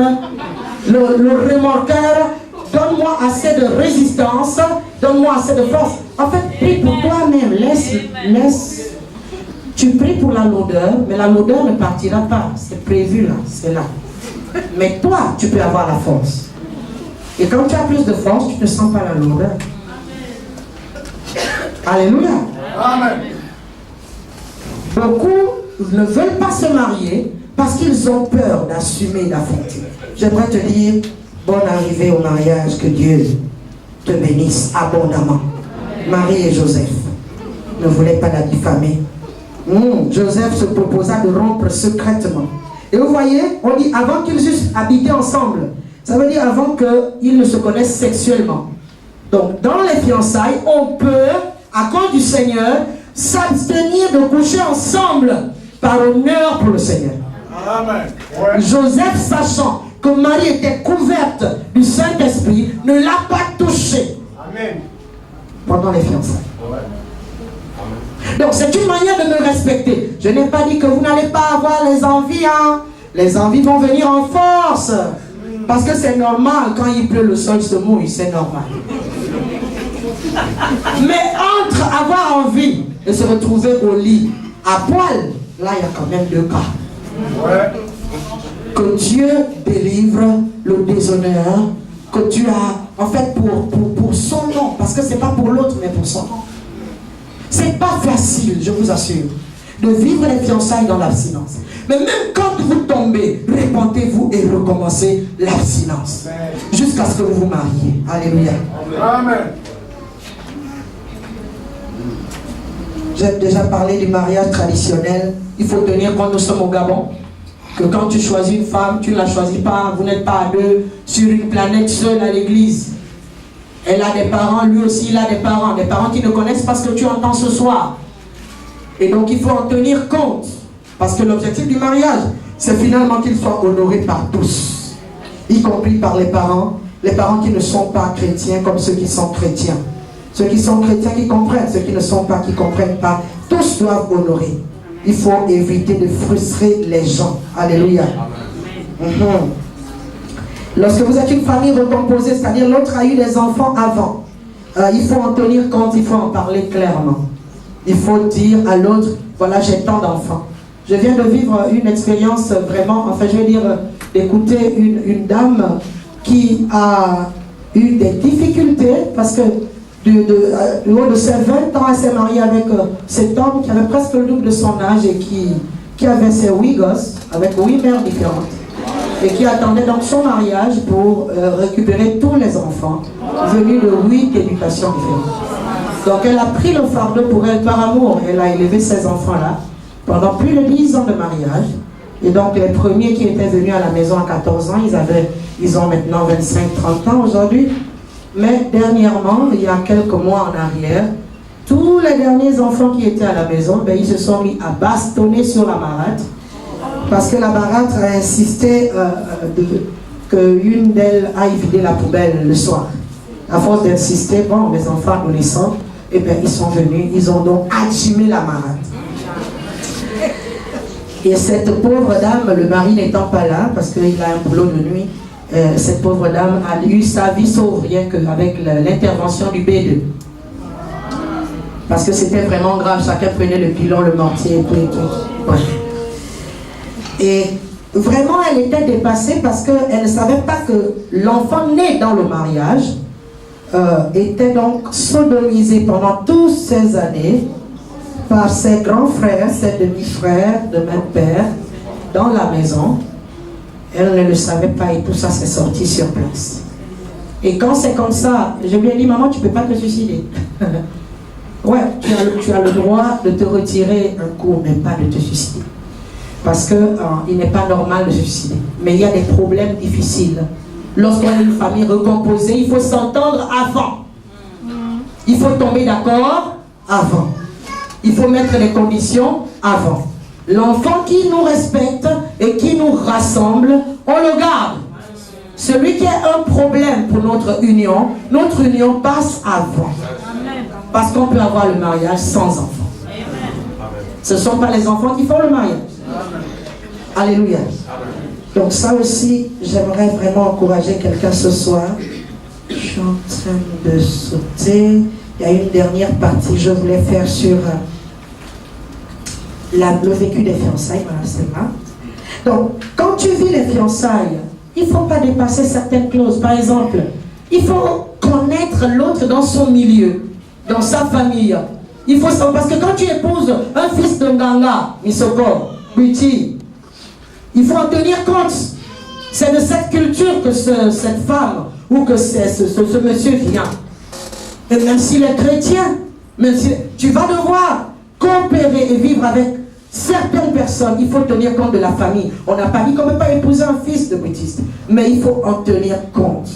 le remorqueur. Donne-moi assez de résistance. Donne-moi assez de force. En fait, prie pour toi-même. Laisse. Tu pries pour la lourdeur, mais la lourdeur ne partira pas. C'est prévu là, c'est là. Mais toi, tu peux avoir la force. Et quand tu as plus de force, tu ne sens pas la lourdeur. Alléluia. Amen. Beaucoup ne veulent pas se marier parce qu'ils ont peur d'assumer, d'affronter. J'aimerais te dire, bonne arrivée au mariage, que Dieu te bénisse abondamment. Marie et Joseph ne voulaient pas la diffamer. Joseph se proposa de rompre secrètement. Et vous voyez, on dit avant qu'ils eussent habité ensemble. Ça veut dire avant qu'ils ne se connaissent sexuellement. Donc, dans les fiançailles, on peut, à cause du Seigneur, s'abstenir de coucher ensemble par honneur pour le Seigneur. Amen. Ouais. Joseph, sachant que Marie était couverte du Saint-Esprit, ne l'a pas touchée. Amen. Pendant les fiançailles. Ouais. Donc c'est une manière de me respecter. Je n'ai pas dit que vous n'allez pas avoir les envies. Hein. Les envies vont venir en force. Parce que c'est normal, quand il pleut, le sol se mouille, c'est normal. Mais entre avoir envie de se retrouver au lit à poil, là il y a quand même 2 cas. Ouais. Que Dieu délivre le déshonneur, que tu as, en fait, pour son nom, parce que c'est pas pour l'autre, mais pour son nom. C'est pas facile, je vous assure, de vivre les fiançailles dans l'abstinence. Mais même quand vous tombez, répentez-vous et recommencez l'abstinence. Jusqu'à ce que vous vous mariez. Alléluia. Amen. J'ai déjà parlé du mariage traditionnel. Il faut tenir compte, nous sommes au Gabon. Que quand tu choisis une femme, tu ne la choisis pas, vous n'êtes pas à 2 sur une planète seule à l'église. Elle a des parents, lui aussi il a des parents qui ne connaissent pas ce que tu entends ce soir. Et donc il faut en tenir compte. Parce que l'objectif du mariage, c'est finalement qu'il soit honoré par tous. Y compris par les parents qui ne sont pas chrétiens comme ceux qui sont chrétiens. Ceux qui sont chrétiens qui comprennent, ceux qui ne sont pas, qui ne comprennent pas. Tous doivent honorer. Il faut éviter de frustrer les gens. Alléluia. Lorsque vous êtes une famille recomposée, c'est-à-dire l'autre a eu des enfants avant, il faut en tenir compte, il faut en parler clairement. Il faut dire à l'autre, voilà, j'ai tant d'enfants. Je viens de vivre une expérience vraiment, enfin je veux dire, d'écouter une dame qui a eu des difficultés parce que du haut de ses 20 ans, elle s'est mariée avec cet homme qui avait presque le double de son âge et qui avait ses 8 gosses, avec 8 mères différentes. Et qui attendait donc son mariage pour récupérer tous les enfants venus de 8 éducations différentes. Donc elle a pris le fardeau pour elle par amour. Elle a élevé ces enfants-là pendant plus de 10 ans de mariage. Et donc les premiers qui étaient venus à la maison à 14 ans, ils ont maintenant 25-30 ans aujourd'hui. Mais dernièrement, il y a quelques mois en arrière, tous les derniers enfants qui étaient à la maison, ils se sont mis à bastonner sur la marâtre. Parce que la marâtre a insisté qu'une d'elles aille vider la poubelle le soir. À force d'insister, bon, les enfants adolescents, ils sont venus, ils ont donc allumé la marâtre. Et cette pauvre dame, le mari n'étant pas là, parce qu'il a un boulot de nuit, cette pauvre dame a eu sa vie sauve rien qu'avec l'intervention du B2. Parce que c'était vraiment grave. Chacun prenait le pilon, le mortier et tout et tout. Ouais. Et vraiment, elle était dépassée parce qu'elle ne savait pas que l'enfant né dans le mariage était donc sodomisé pendant toutes ces années par ses grands frères, ses demi-frères de même père, dans la maison. Elle ne le savait pas et tout ça s'est sorti sur place. Et quand c'est comme ça, je lui ai dit, maman, tu ne peux pas te suicider. Ouais, tu as le droit de te retirer un coup, mais pas de te suicider. Parce qu'il n'est pas normal de se suicider. Mais il y a des problèmes difficiles. Lorsqu'on a une famille recomposée, il faut s'entendre avant. Il faut tomber d'accord avant. Il faut mettre les conditions avant. L'enfant qui nous respecte et qui nous rassemble, on le garde. Celui qui a un problème pour notre union passe avant. Parce qu'on peut avoir le mariage sans enfant. Ce ne sont pas les enfants qui font le mariage. Alléluia. Donc ça aussi, j'aimerais vraiment encourager quelqu'un ce soir. Je suis en train de sauter. Il y a une dernière partie que je voulais faire sur le vécu des fiançailles. Voilà, c'est là. Donc, quand tu vis les fiançailles, il ne faut pas dépasser certaines clauses. Par exemple, il faut connaître l'autre dans son milieu, dans sa famille. Il faut savoir, parce que quand tu épouses un fils de Nganga, Misoko, Buti, il faut en tenir compte. C'est de cette culture que cette femme ou que ce monsieur vient. Et même s'il est chrétien, même si, tu vas devoir coopérer et vivre avec certaines personnes. Il faut tenir compte de la famille. On n'a pas dit qu'on ne peut pas épouser un fils de bouddhiste, mais il faut en tenir compte.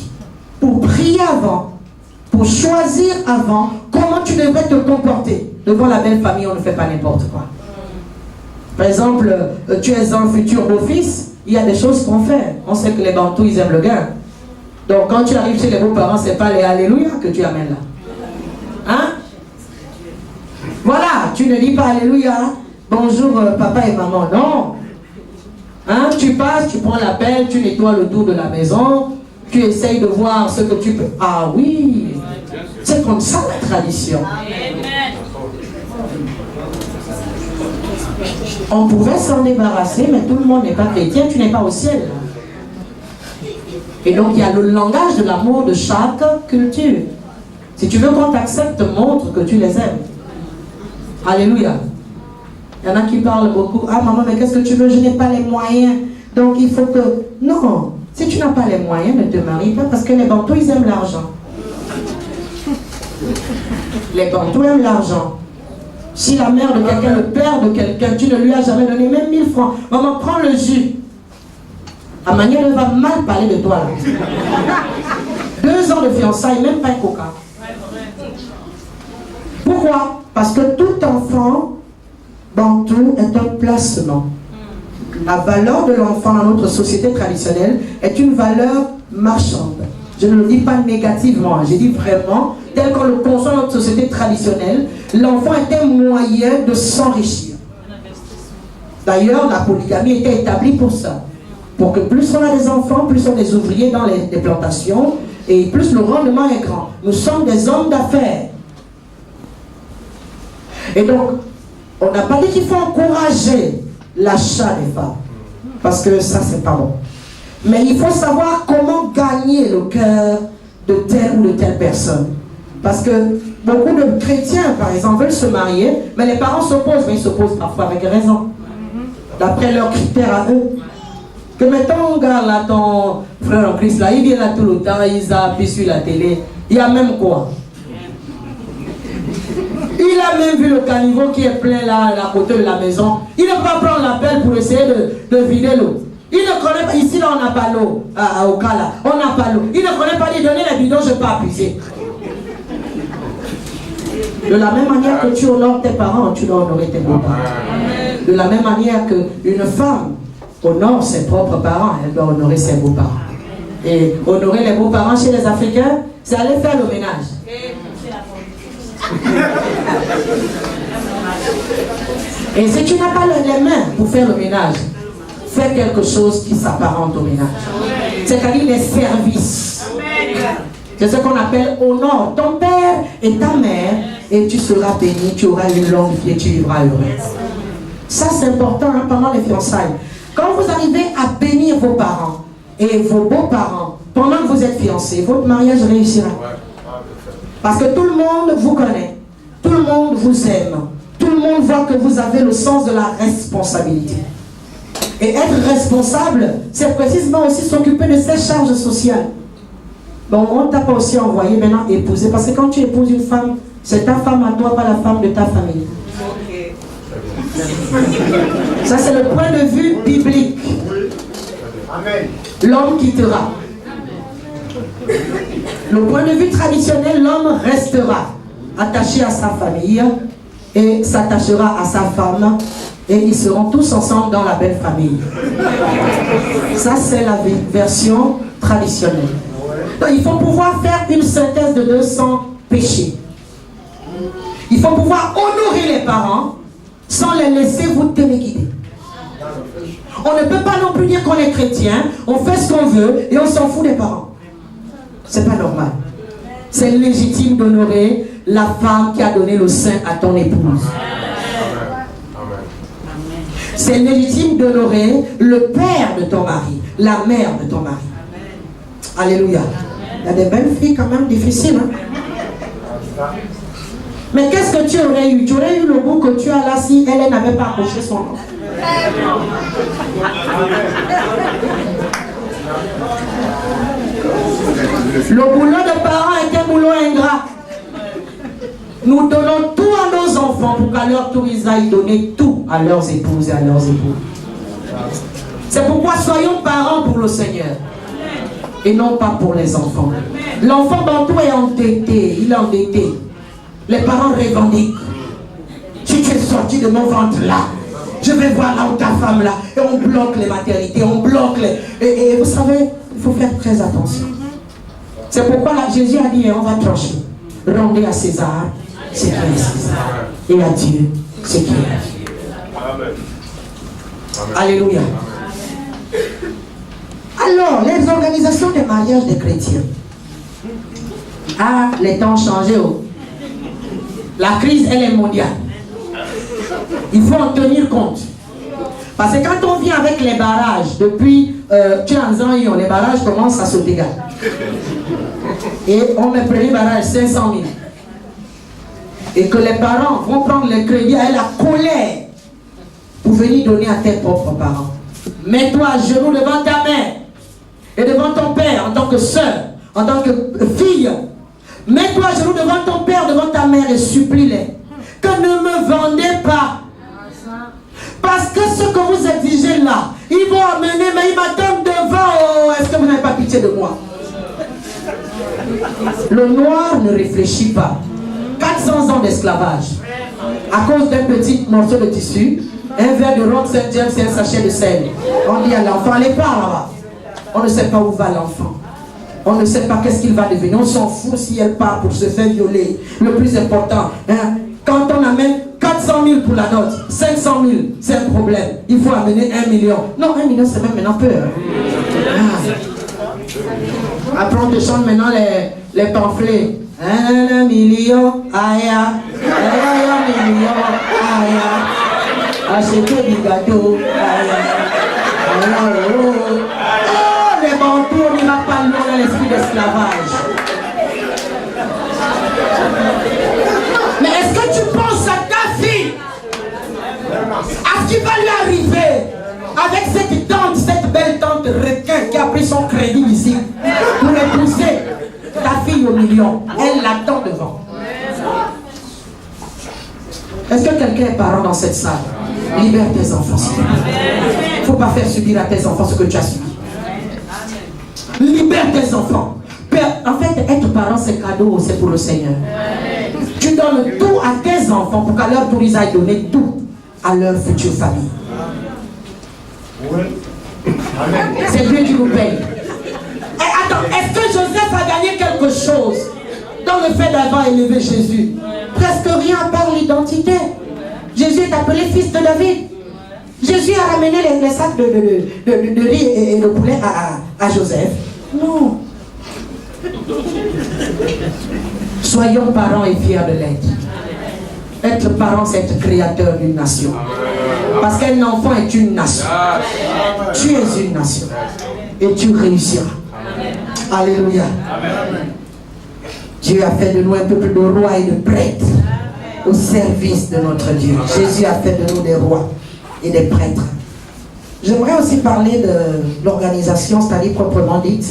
Pour prier avant, pour choisir avant, comment tu devrais te comporter. Devant la belle famille, on ne fait pas n'importe quoi. Par exemple, tu es un futur beau-fils, il y a des choses qu'on fait. On sait que les Bantous, ils aiment le gain. Donc quand tu arrives chez les beaux-parents, ce n'est pas les Alléluia que tu amènes là. Hein? Voilà, tu ne dis pas Alléluia, bonjour papa et maman, non. Hein? Tu passes, tu prends la pelle, tu nettoies le dos de la maison, tu essayes de voir ce que tu peux. Ah oui, c'est comme ça la tradition. On pouvait s'en débarrasser, mais tout le monde n'est pas chrétien, tu n'es pas au ciel. Et donc il y a le langage de l'amour de chaque culture. Si tu veux qu'on t'accepte, montre que tu les aimes. Alléluia. Il y en a qui parlent beaucoup. Ah maman, mais qu'est-ce que tu veux? Je n'ai pas les moyens. Donc il faut que... Non, si tu n'as pas les moyens, ne te marie pas, parce que les Bantous, ils aiment l'argent. Les Bantous aiment l'argent. Si la mère de quelqu'un, le père de quelqu'un, tu ne lui as jamais donné même 1000 francs. Maman, prends le jus. À manière, elle va mal parler de toi là. 2 ans de fiançailles, même pas un coca. Pourquoi? Parce que tout enfant bantou est un placement. La valeur de l'enfant dans notre société traditionnelle est une valeur marchande. Je ne le dis pas négativement, je dis vraiment, tel qu'on le conçoit dans notre société traditionnelle, l'enfant est un moyen de s'enrichir. D'ailleurs, la polygamie était établie pour ça. Pour que plus on a des enfants, plus on a des ouvriers dans les plantations, et plus le rendement est grand. Nous sommes des hommes d'affaires. Et donc, on n'a pas dit qu'il faut encourager l'achat des femmes. Parce que ça, c'est pas bon. Mais il faut savoir comment gagner le cœur de telle ou de telle personne. Parce que beaucoup de chrétiens, par exemple, veulent se marier, mais les parents s'opposent. Mais ils s'opposent parfois avec raison. D'après leurs critères à eux. Que mettons, regarde là, ton frère en Christ, là, il vient là tout le temps, il zappe sur la télé. Il y a même quoi? Il a même vu le caniveau qui est plein là à côté de la maison. Il ne peut pas prendre la pelle pour essayer de vider l'eau. Il ne connaît pas, ici là on n'a pas l'eau, au cas là, on n'a pas l'eau. Il ne connaît pas lui donner les bidons, je ne peux pas puiser. De la même manière que tu honores tes parents, tu dois honorer tes beaux-parents. De la même manière qu'une femme honore ses propres parents, elle doit honorer ses beaux-parents. Et honorer les beaux-parents chez les Africains, c'est aller faire le ménage. Et si tu n'as pas les mains pour faire le ménage, fais quelque chose qui s'apparente au ménage. C'est-à-dire les services. C'est ce qu'on appelle honore. Ton père et ta mère et tu seras béni, tu auras une longue vie et tu vivras heureux. Ça c'est important hein, pendant les fiançailles. Quand vous arrivez à bénir vos parents et vos beaux-parents, pendant que vous êtes fiancés, votre mariage réussira. Parce que tout le monde vous connaît, tout le monde vous aime, tout le monde voit que vous avez le sens de la responsabilité. Et être responsable, c'est précisément aussi s'occuper de ses charges sociales. Bon, on ne t'a pas aussi envoyé maintenant épouser, parce que quand tu épouses une femme, c'est ta femme à toi, pas la femme de ta famille. Okay. Ça, c'est le point de vue biblique. L'homme quittera. Le point de vue traditionnel, l'homme restera attaché à sa famille et s'attachera à sa femme et ils seront tous ensemble dans la belle famille. Ça, c'est la version traditionnelle. Donc, il faut pouvoir faire une synthèse de 200 péchés. Il faut pouvoir honorer les parents sans les laisser vous téléguider. On ne peut pas non plus dire qu'on est chrétien, on fait ce qu'on veut et on s'en fout des parents. C'est pas normal. C'est légitime d'honorer la femme qui a donné le sein à ton épouse. C'est légitime d'honorer le père de ton mari, la mère de ton mari. Alléluia. Il y a des belles filles quand même difficiles. Hein? Mais qu'est-ce que tu aurais eu? Tu aurais eu le goût que tu as là si elle n'avait pas accroché son nom. Le boulot de parents est un boulot ingrat. Nous donnons tout à nos enfants pour qu'à leur tour ils aillent donner tout à leurs épouses et à leurs époux. C'est pourquoi soyons parents pour le Seigneur et non pas pour les enfants. L'enfant dans tout est endetté, il est endetté. Les parents revendiquent. Si tu es sorti de mon ventre là, je vais voir là où ta femme là. Et on bloque les maternités, on bloque les... Et vous savez, il faut faire très attention. C'est pourquoi là, Jésus a dit, on va trancher. Rendez à César ce qui est César. Et à Dieu ce qui est à Dieu. Amen. Alléluia. Alors, les organisations de mariage des chrétiens. Ah, les temps ont changé. Oh. La crise, elle est mondiale. Il faut en tenir compte. Parce que quand on vient avec les barrages, depuis 15 ans, les barrages commencent à se dégager. Et on met le premier barrage 500 000. Et que les parents vont prendre le crédit à la colère pour venir donner à tes propres parents. Mets-toi à genoux devant ta mère et devant ton père en tant que soeur, en tant que fille. Mets-toi à genoux devant ton père, devant ta mère et supplie-les que ne me vendez pas. Parce que ce que vous exigez là, ils vont amener, mais ils m'attendent devant. Oh, est-ce que vous n'avez pas pitié de moi? Le noir ne réfléchit pas. 400 ans d'esclavage. À cause d'un petit morceau de tissu, un verre de rhum Saint-James et un sachet de sel. On dit à l'enfant, allez pas là-bas. On ne sait pas où va l'enfant. On ne sait pas qu'est-ce qu'il va devenir. On s'en fout si elle part pour se faire violer. Le plus important, hein, quand on amène 400 000 pour la note, 500 000, c'est un problème. Il faut amener 1 million. Non, 1 million, c'est même maintenant peur. Ah. Après, on te chante maintenant les pamphlets. 1 million, aïe, 1 million, aïe. Achetez du gâteau, aïe. Oh, les bantous, on n'y va pas loin dans l'esprit d'esclavage. Mais est-ce que tu penses à ta fille, à ce qui va lui arriver avec cette tante, cette belle tante requin qui a pris son crédit ici pour épouser ta fille au million? Elle l'attend devant. Est-ce que quelqu'un est parent dans cette salle? Libère tes enfants. Il ne faut pas faire subir à tes enfants ce que tu as subi. Libère tes enfants. En fait, être parent, c'est cadeau, c'est pour le Seigneur. Tu donnes tout à tes enfants pour qu'à leur tour, ils aillent donner tout à leur future famille. C'est Dieu qui nous paye. Et attends, est-ce que Joseph a gagné quelque chose dans le fait d'avoir élevé Jésus? Presque rien à part l'identité. Jésus est appelé fils de David. Jésus a ramené les sacs de riz et de poulet à Joseph. Non. Soyons parents et fiers de l'être. Être parent, c'est être créateur d'une nation. Parce qu'un enfant est une nation. Tu es une nation. Et tu réussiras. Alléluia. Dieu a fait de nous un peuple de rois et de prêtres au service de notre Dieu. Jésus a fait de nous des rois et des prêtres. J'aimerais aussi parler de l'organisation, c'est-à-dire proprement dite.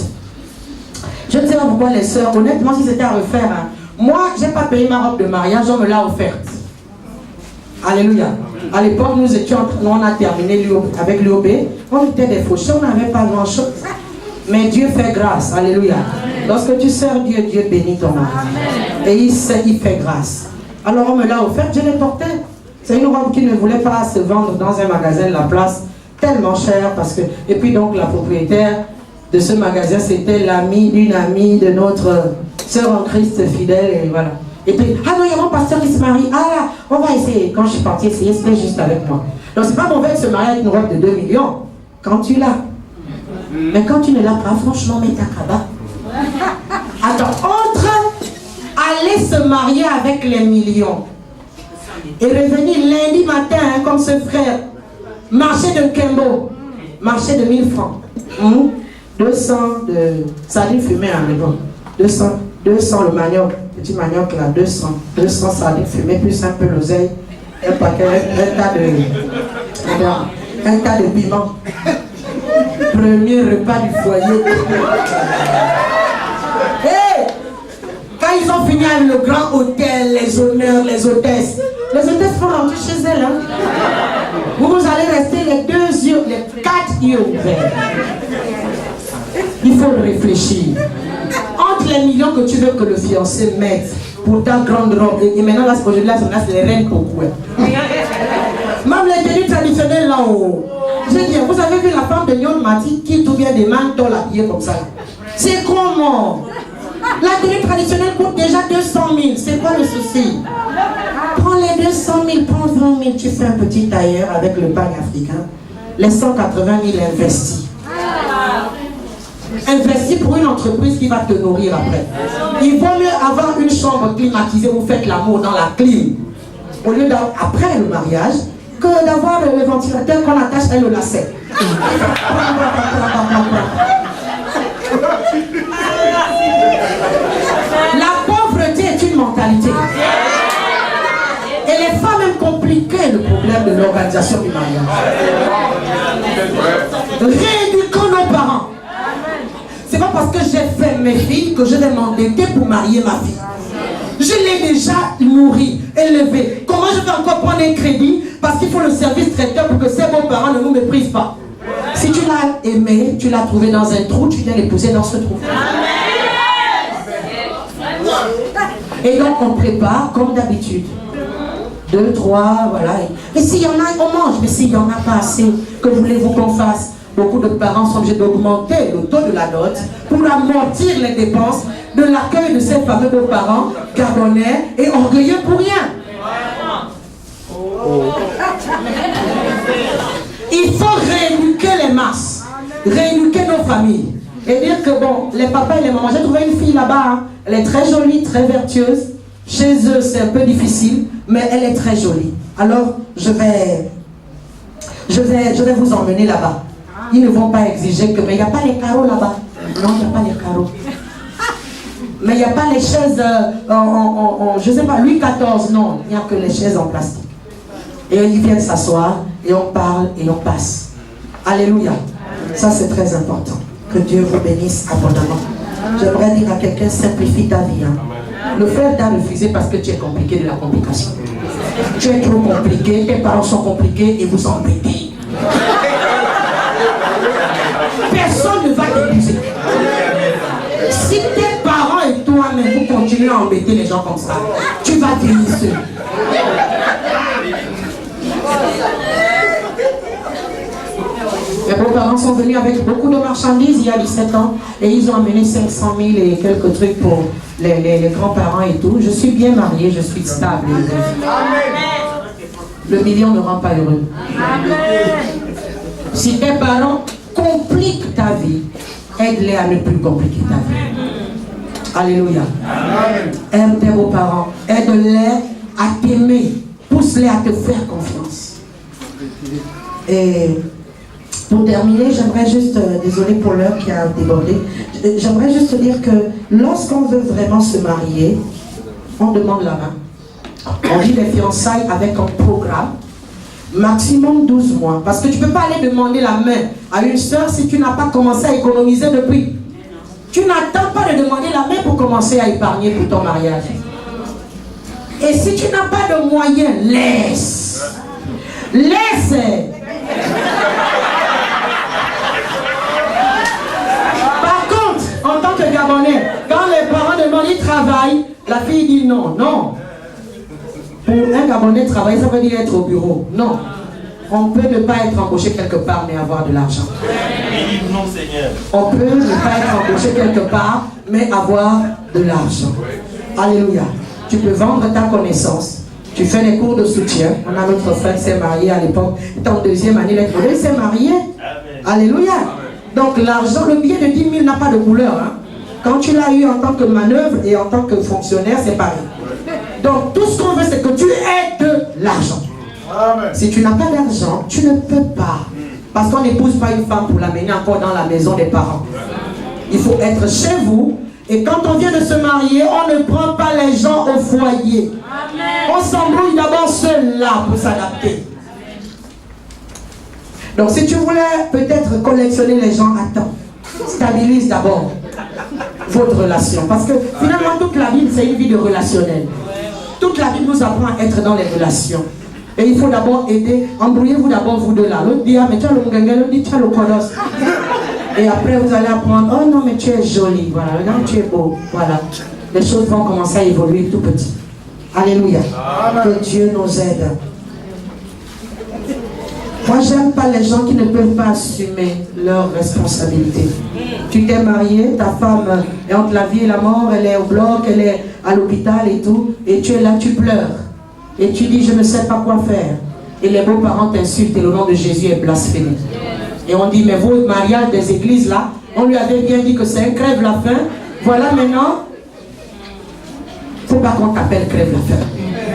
Je ne sais pas pourquoi les sœurs, honnêtement, si c'était à refaire, hein, moi, je n'ai pas payé ma robe de mariage, on me l'a offerte. Alléluia. À l'époque, nous on a terminé avec l'UOB, on était des fauchés, on n'avait pas grand-chose. Mais Dieu fait grâce. Alléluia. Lorsque tu sers Dieu, Dieu bénit ton mari. Et il fait grâce. Alors on me l'a offerte, je l'ai portée. C'est une robe qui ne voulait pas se vendre dans un magasin de la place, tellement cher parce que... Et puis donc la propriétaire de ce magasin, c'était l'amie d'une amie de notre sœur en Christ fidèle, et voilà. Et puis, ah non, il y a mon pasteur qui se marie, ah, on va essayer. Quand je suis partie essayer, c'était juste avec moi. Donc c'est pas mauvais de se marier avec une robe de 2 millions, quand tu l'as. Mais quand tu ne l'as pas, franchement, mets ta cabane. Attends, entre aller se marier avec les millions et revenir lundi matin, hein, comme ce frère, marché de Kembo, marché de 1000 francs. 200 de sardines fumées à l'époque. 200 le manioc, petit manioc là, 200 sardines fumées, plus un peu l'oseille, un paquet, un tas de piment. Premier repas du foyer. Hey! Quand ils ont fini avec le grand hôtel, les honneurs, les hôtesses vont rentrer chez elles. Hein? Vous allez rester les 2 yeux, les 4 yeux ouverts. Il faut réfléchir. Entre les millions que tu veux que le fiancé mette pour ta grande robe, et maintenant là, aujourd'hui, là, c'est les reines pour quoi. Même les tenues traditionnelles là-haut. Je dis, vous avez vu la femme de Nyon Mati qui tout vient des manteaux habillés comme ça. C'est comment? La tenue traditionnelle coûte déjà 200 000. C'est quoi le souci? Prends les 200 000, prends 20 000, tu fais un petit tailleur avec le bagne africain. Les 180 000 investis. Investis pour une entreprise qui va te nourrir après. Il vaut mieux avoir une chambre climatisée, vous faites l'amour dans la clim, au lieu d'après le mariage, que d'avoir le ventilateur qu'on attache à le lacet. La pauvreté est une mentalité. Et les femmes aiment compliquer le problème de l'organisation du mariage. Rééduquons nos parents. C'est pas parce que j'ai fait mes filles que je vais m'endetter pour marier ma fille. Je l'ai déjà nourrie, élevée. Comment je vais encore prendre un crédit? Parce qu'il faut le service traiteur pour que ces beaux-parents ne nous méprisent pas. Si tu l'as aimé, tu l'as trouvé dans un trou, tu viens l'épouser dans ce trou. Et donc on prépare comme d'habitude. 2, 3, voilà. Et s'il y en a, on mange. Mais s'il n'y en a pas assez, que voulez-vous qu'on fasse? Beaucoup de parents sont obligés d'augmenter le taux de la dot pour amortir les dépenses de l'accueil de ces fameux beaux-parents gabonais et orgueilleux pour rien. Il faut rééduquer les masses, rééduquer nos familles et dire que bon, les papas et les mamans, j'ai trouvé une fille là-bas, hein, elle est très jolie, très vertueuse. Chez eux, c'est un peu difficile, mais elle est très jolie. Alors, je vais vous emmener là-bas. Ils ne vont pas exiger que, mais il n'y a pas les carreaux là-bas. Non, il n'y a pas les carreaux. Mais il n'y a pas les chaises je ne sais pas, Louis XIV, non, il n'y a que les chaises en plastique. Et ils viennent s'asseoir, et on parle, et on passe. Alléluia. Ça, c'est très important. Que Dieu vous bénisse abondamment. J'aimerais dire à quelqu'un, simplifie ta vie. Hein. Le frère t'a refusé parce que tu es compliqué de la complication. Tu es trop compliqué, tes parents sont compliqués, et vous embêtez. Personne ne va t'épouser. Si tes parents et toi-même vous continuez à embêter les gens comme ça, tu vas vieillir seul. Mes beaux-parents sont venus avec beaucoup de marchandises il y a 17 ans et ils ont amené 500 000 et quelques trucs pour les grands-parents et tout. Je suis bien mariée, je suis stable. Le million ne rend pas heureux. Si tes parents compliquent ta vie, aide-les à ne plus compliquer ta vie. Alléluia. Aime tes beaux-parents, aide-les à t'aimer. Pousse-les à te faire confiance. Et pour terminer, j'aimerais juste, désolé pour l'heure qui a débordé, j'aimerais juste dire que lorsqu'on veut vraiment se marier, on demande la main. On vit les fiançailles avec un programme, maximum 12 mois. Parce que tu ne peux pas aller demander la main à une soeur si tu n'as pas commencé à économiser depuis. Tu n'attends pas de demander la main pour commencer à épargner pour ton mariage. Et si tu n'as pas de moyens, laisse. Laisse. Par contre, en tant que Gabonais, quand les parents demandent, ils travaillent, la fille dit non, non. Pour un Gabonais, travailler, ça veut dire être au bureau. Non. On peut ne pas être embauché quelque part, mais avoir de l'argent. Non, Seigneur. On peut ne pas être embauché quelque part, mais avoir de l'argent. Alléluia. Tu peux vendre ta connaissance. Tu fais des cours de soutien. On a notre frère qui s'est marié à l'époque. En deuxième année, il s'est marié. Alléluia. Donc l'argent, le billet de 10 000 n'a pas de couleur. Hein. Quand tu l'as eu en tant que manœuvre et en tant que fonctionnaire, c'est pareil. Donc tout ce qu'on veut, c'est que tu aies de l'argent. Si tu n'as pas d'argent, tu ne peux pas. Parce qu'on n'épouse pas une femme pour l'amener encore dans la maison des parents. Il faut être chez vous. Et quand on vient de se marier, on ne prend pas les gens au foyer. Amen. On s'embrouille d'abord seul là pour s'adapter. Donc si tu voulais peut-être collectionner les gens, attends. Stabilise d'abord votre relation. Parce que finalement, toute la Bible, c'est une vie de relationnel. Toute la Bible nous apprend à être dans les relations. Et il faut d'abord aider. Embrouillez-vous d'abord vous deux là. L'autre dit, ah mais tu as le munganga, l'autre dit, tu as le kolos. Et après vous allez apprendre, oh non mais tu es jolie, voilà, regarde tu es beau, voilà. Les choses vont commencer à évoluer tout petit. Alléluia. Que Dieu nous aide. Moi j'aime pas les gens qui ne peuvent pas assumer leurs responsabilités. Tu t'es marié, ta femme est entre la vie et la mort, elle est au bloc, elle est à l'hôpital et tout, et tu es là, tu pleures. Et tu dis, je ne sais pas quoi faire. Et les beaux-parents t'insultent et le nom de Jésus est blasphémé. Et on dit, mais vos mariages des églises là, on lui avait bien dit que c'est un crève la faim. Voilà maintenant, il ne faut pas qu'on t'appelle crève la faim.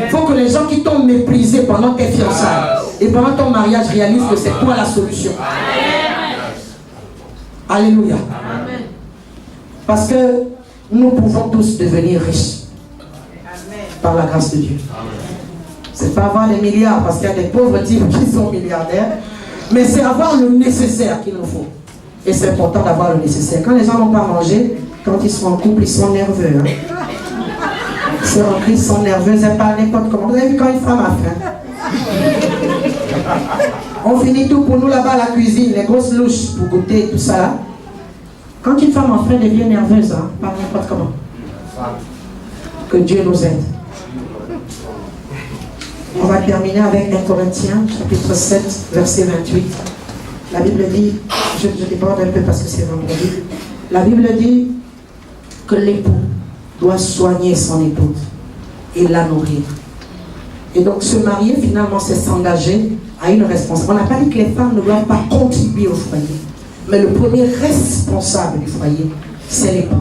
Il faut que les gens qui t'ont méprisé pendant tes fiançailles et pendant ton mariage réalisent que c'est toi la solution. Alléluia. Parce que nous pouvons tous devenir riches par la grâce de Dieu. C'est pas avoir des milliards parce qu'il y a des pauvres types qui sont milliardaires. Mais c'est avoir le nécessaire qu'il nous faut. Et c'est important d'avoir le nécessaire. Quand les gens n'ont pas mangé, quand ils sont en couple, ils sont nerveux. Hein. Ils sont en crise, ils sont nerveux, ils parlent n'importe comment. Vous avez vu quand une femme a faim? On finit tout pour nous là-bas à la cuisine, les grosses louches pour goûter, tout ça là. Quand une femme en faim devient nerveuse, hein, pas n'importe comment. Que Dieu nous aide. On va terminer avec 1 Corinthiens, chapitre 7, verset 28. La Bible dit, je déborde un peu parce que c'est vendredi. La Bible dit que l'époux doit soigner son épouse et la nourrir. Et donc se marier finalement, c'est s'engager à une responsabilité. On n'a pas dit que les femmes ne doivent pas contribuer au foyer. Mais le premier responsable du foyer, c'est l'époux.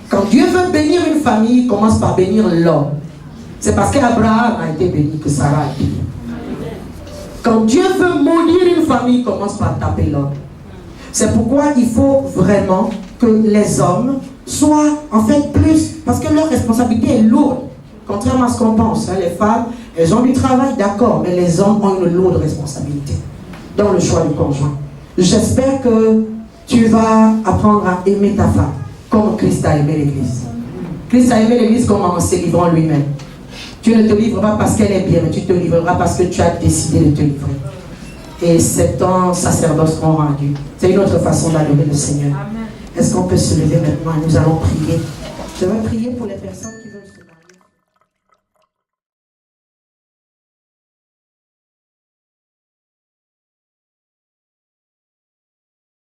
Quand Dieu veut bénir une famille, il commence par bénir l'homme. C'est parce qu'Abraham a été béni que Sarah a été bénie. Quand Dieu veut maudire une famille, il commence par taper l'homme. C'est pourquoi il faut vraiment que les hommes soient en fait plus, parce que leur responsabilité est lourde, contrairement à ce qu'on pense. Hein, les femmes, elles ont du travail, d'accord, mais les hommes ont une lourde responsabilité dans le choix du conjoint. J'espère que tu vas apprendre à aimer ta femme comme Christ a aimé l'Église. Christ a aimé l'Église comme en se livrant lui-même. Tu ne te livres pas parce qu'elle est bien, mais tu te livreras parce que tu as décidé de te livrer. Et c'est ton sacerdoce qu'on rend à Dieu. C'est une autre façon d'adorer le Seigneur. Est-ce qu'on peut se lever maintenant et nous allons prier? Je vais prier pour les personnes qui veulent se marier.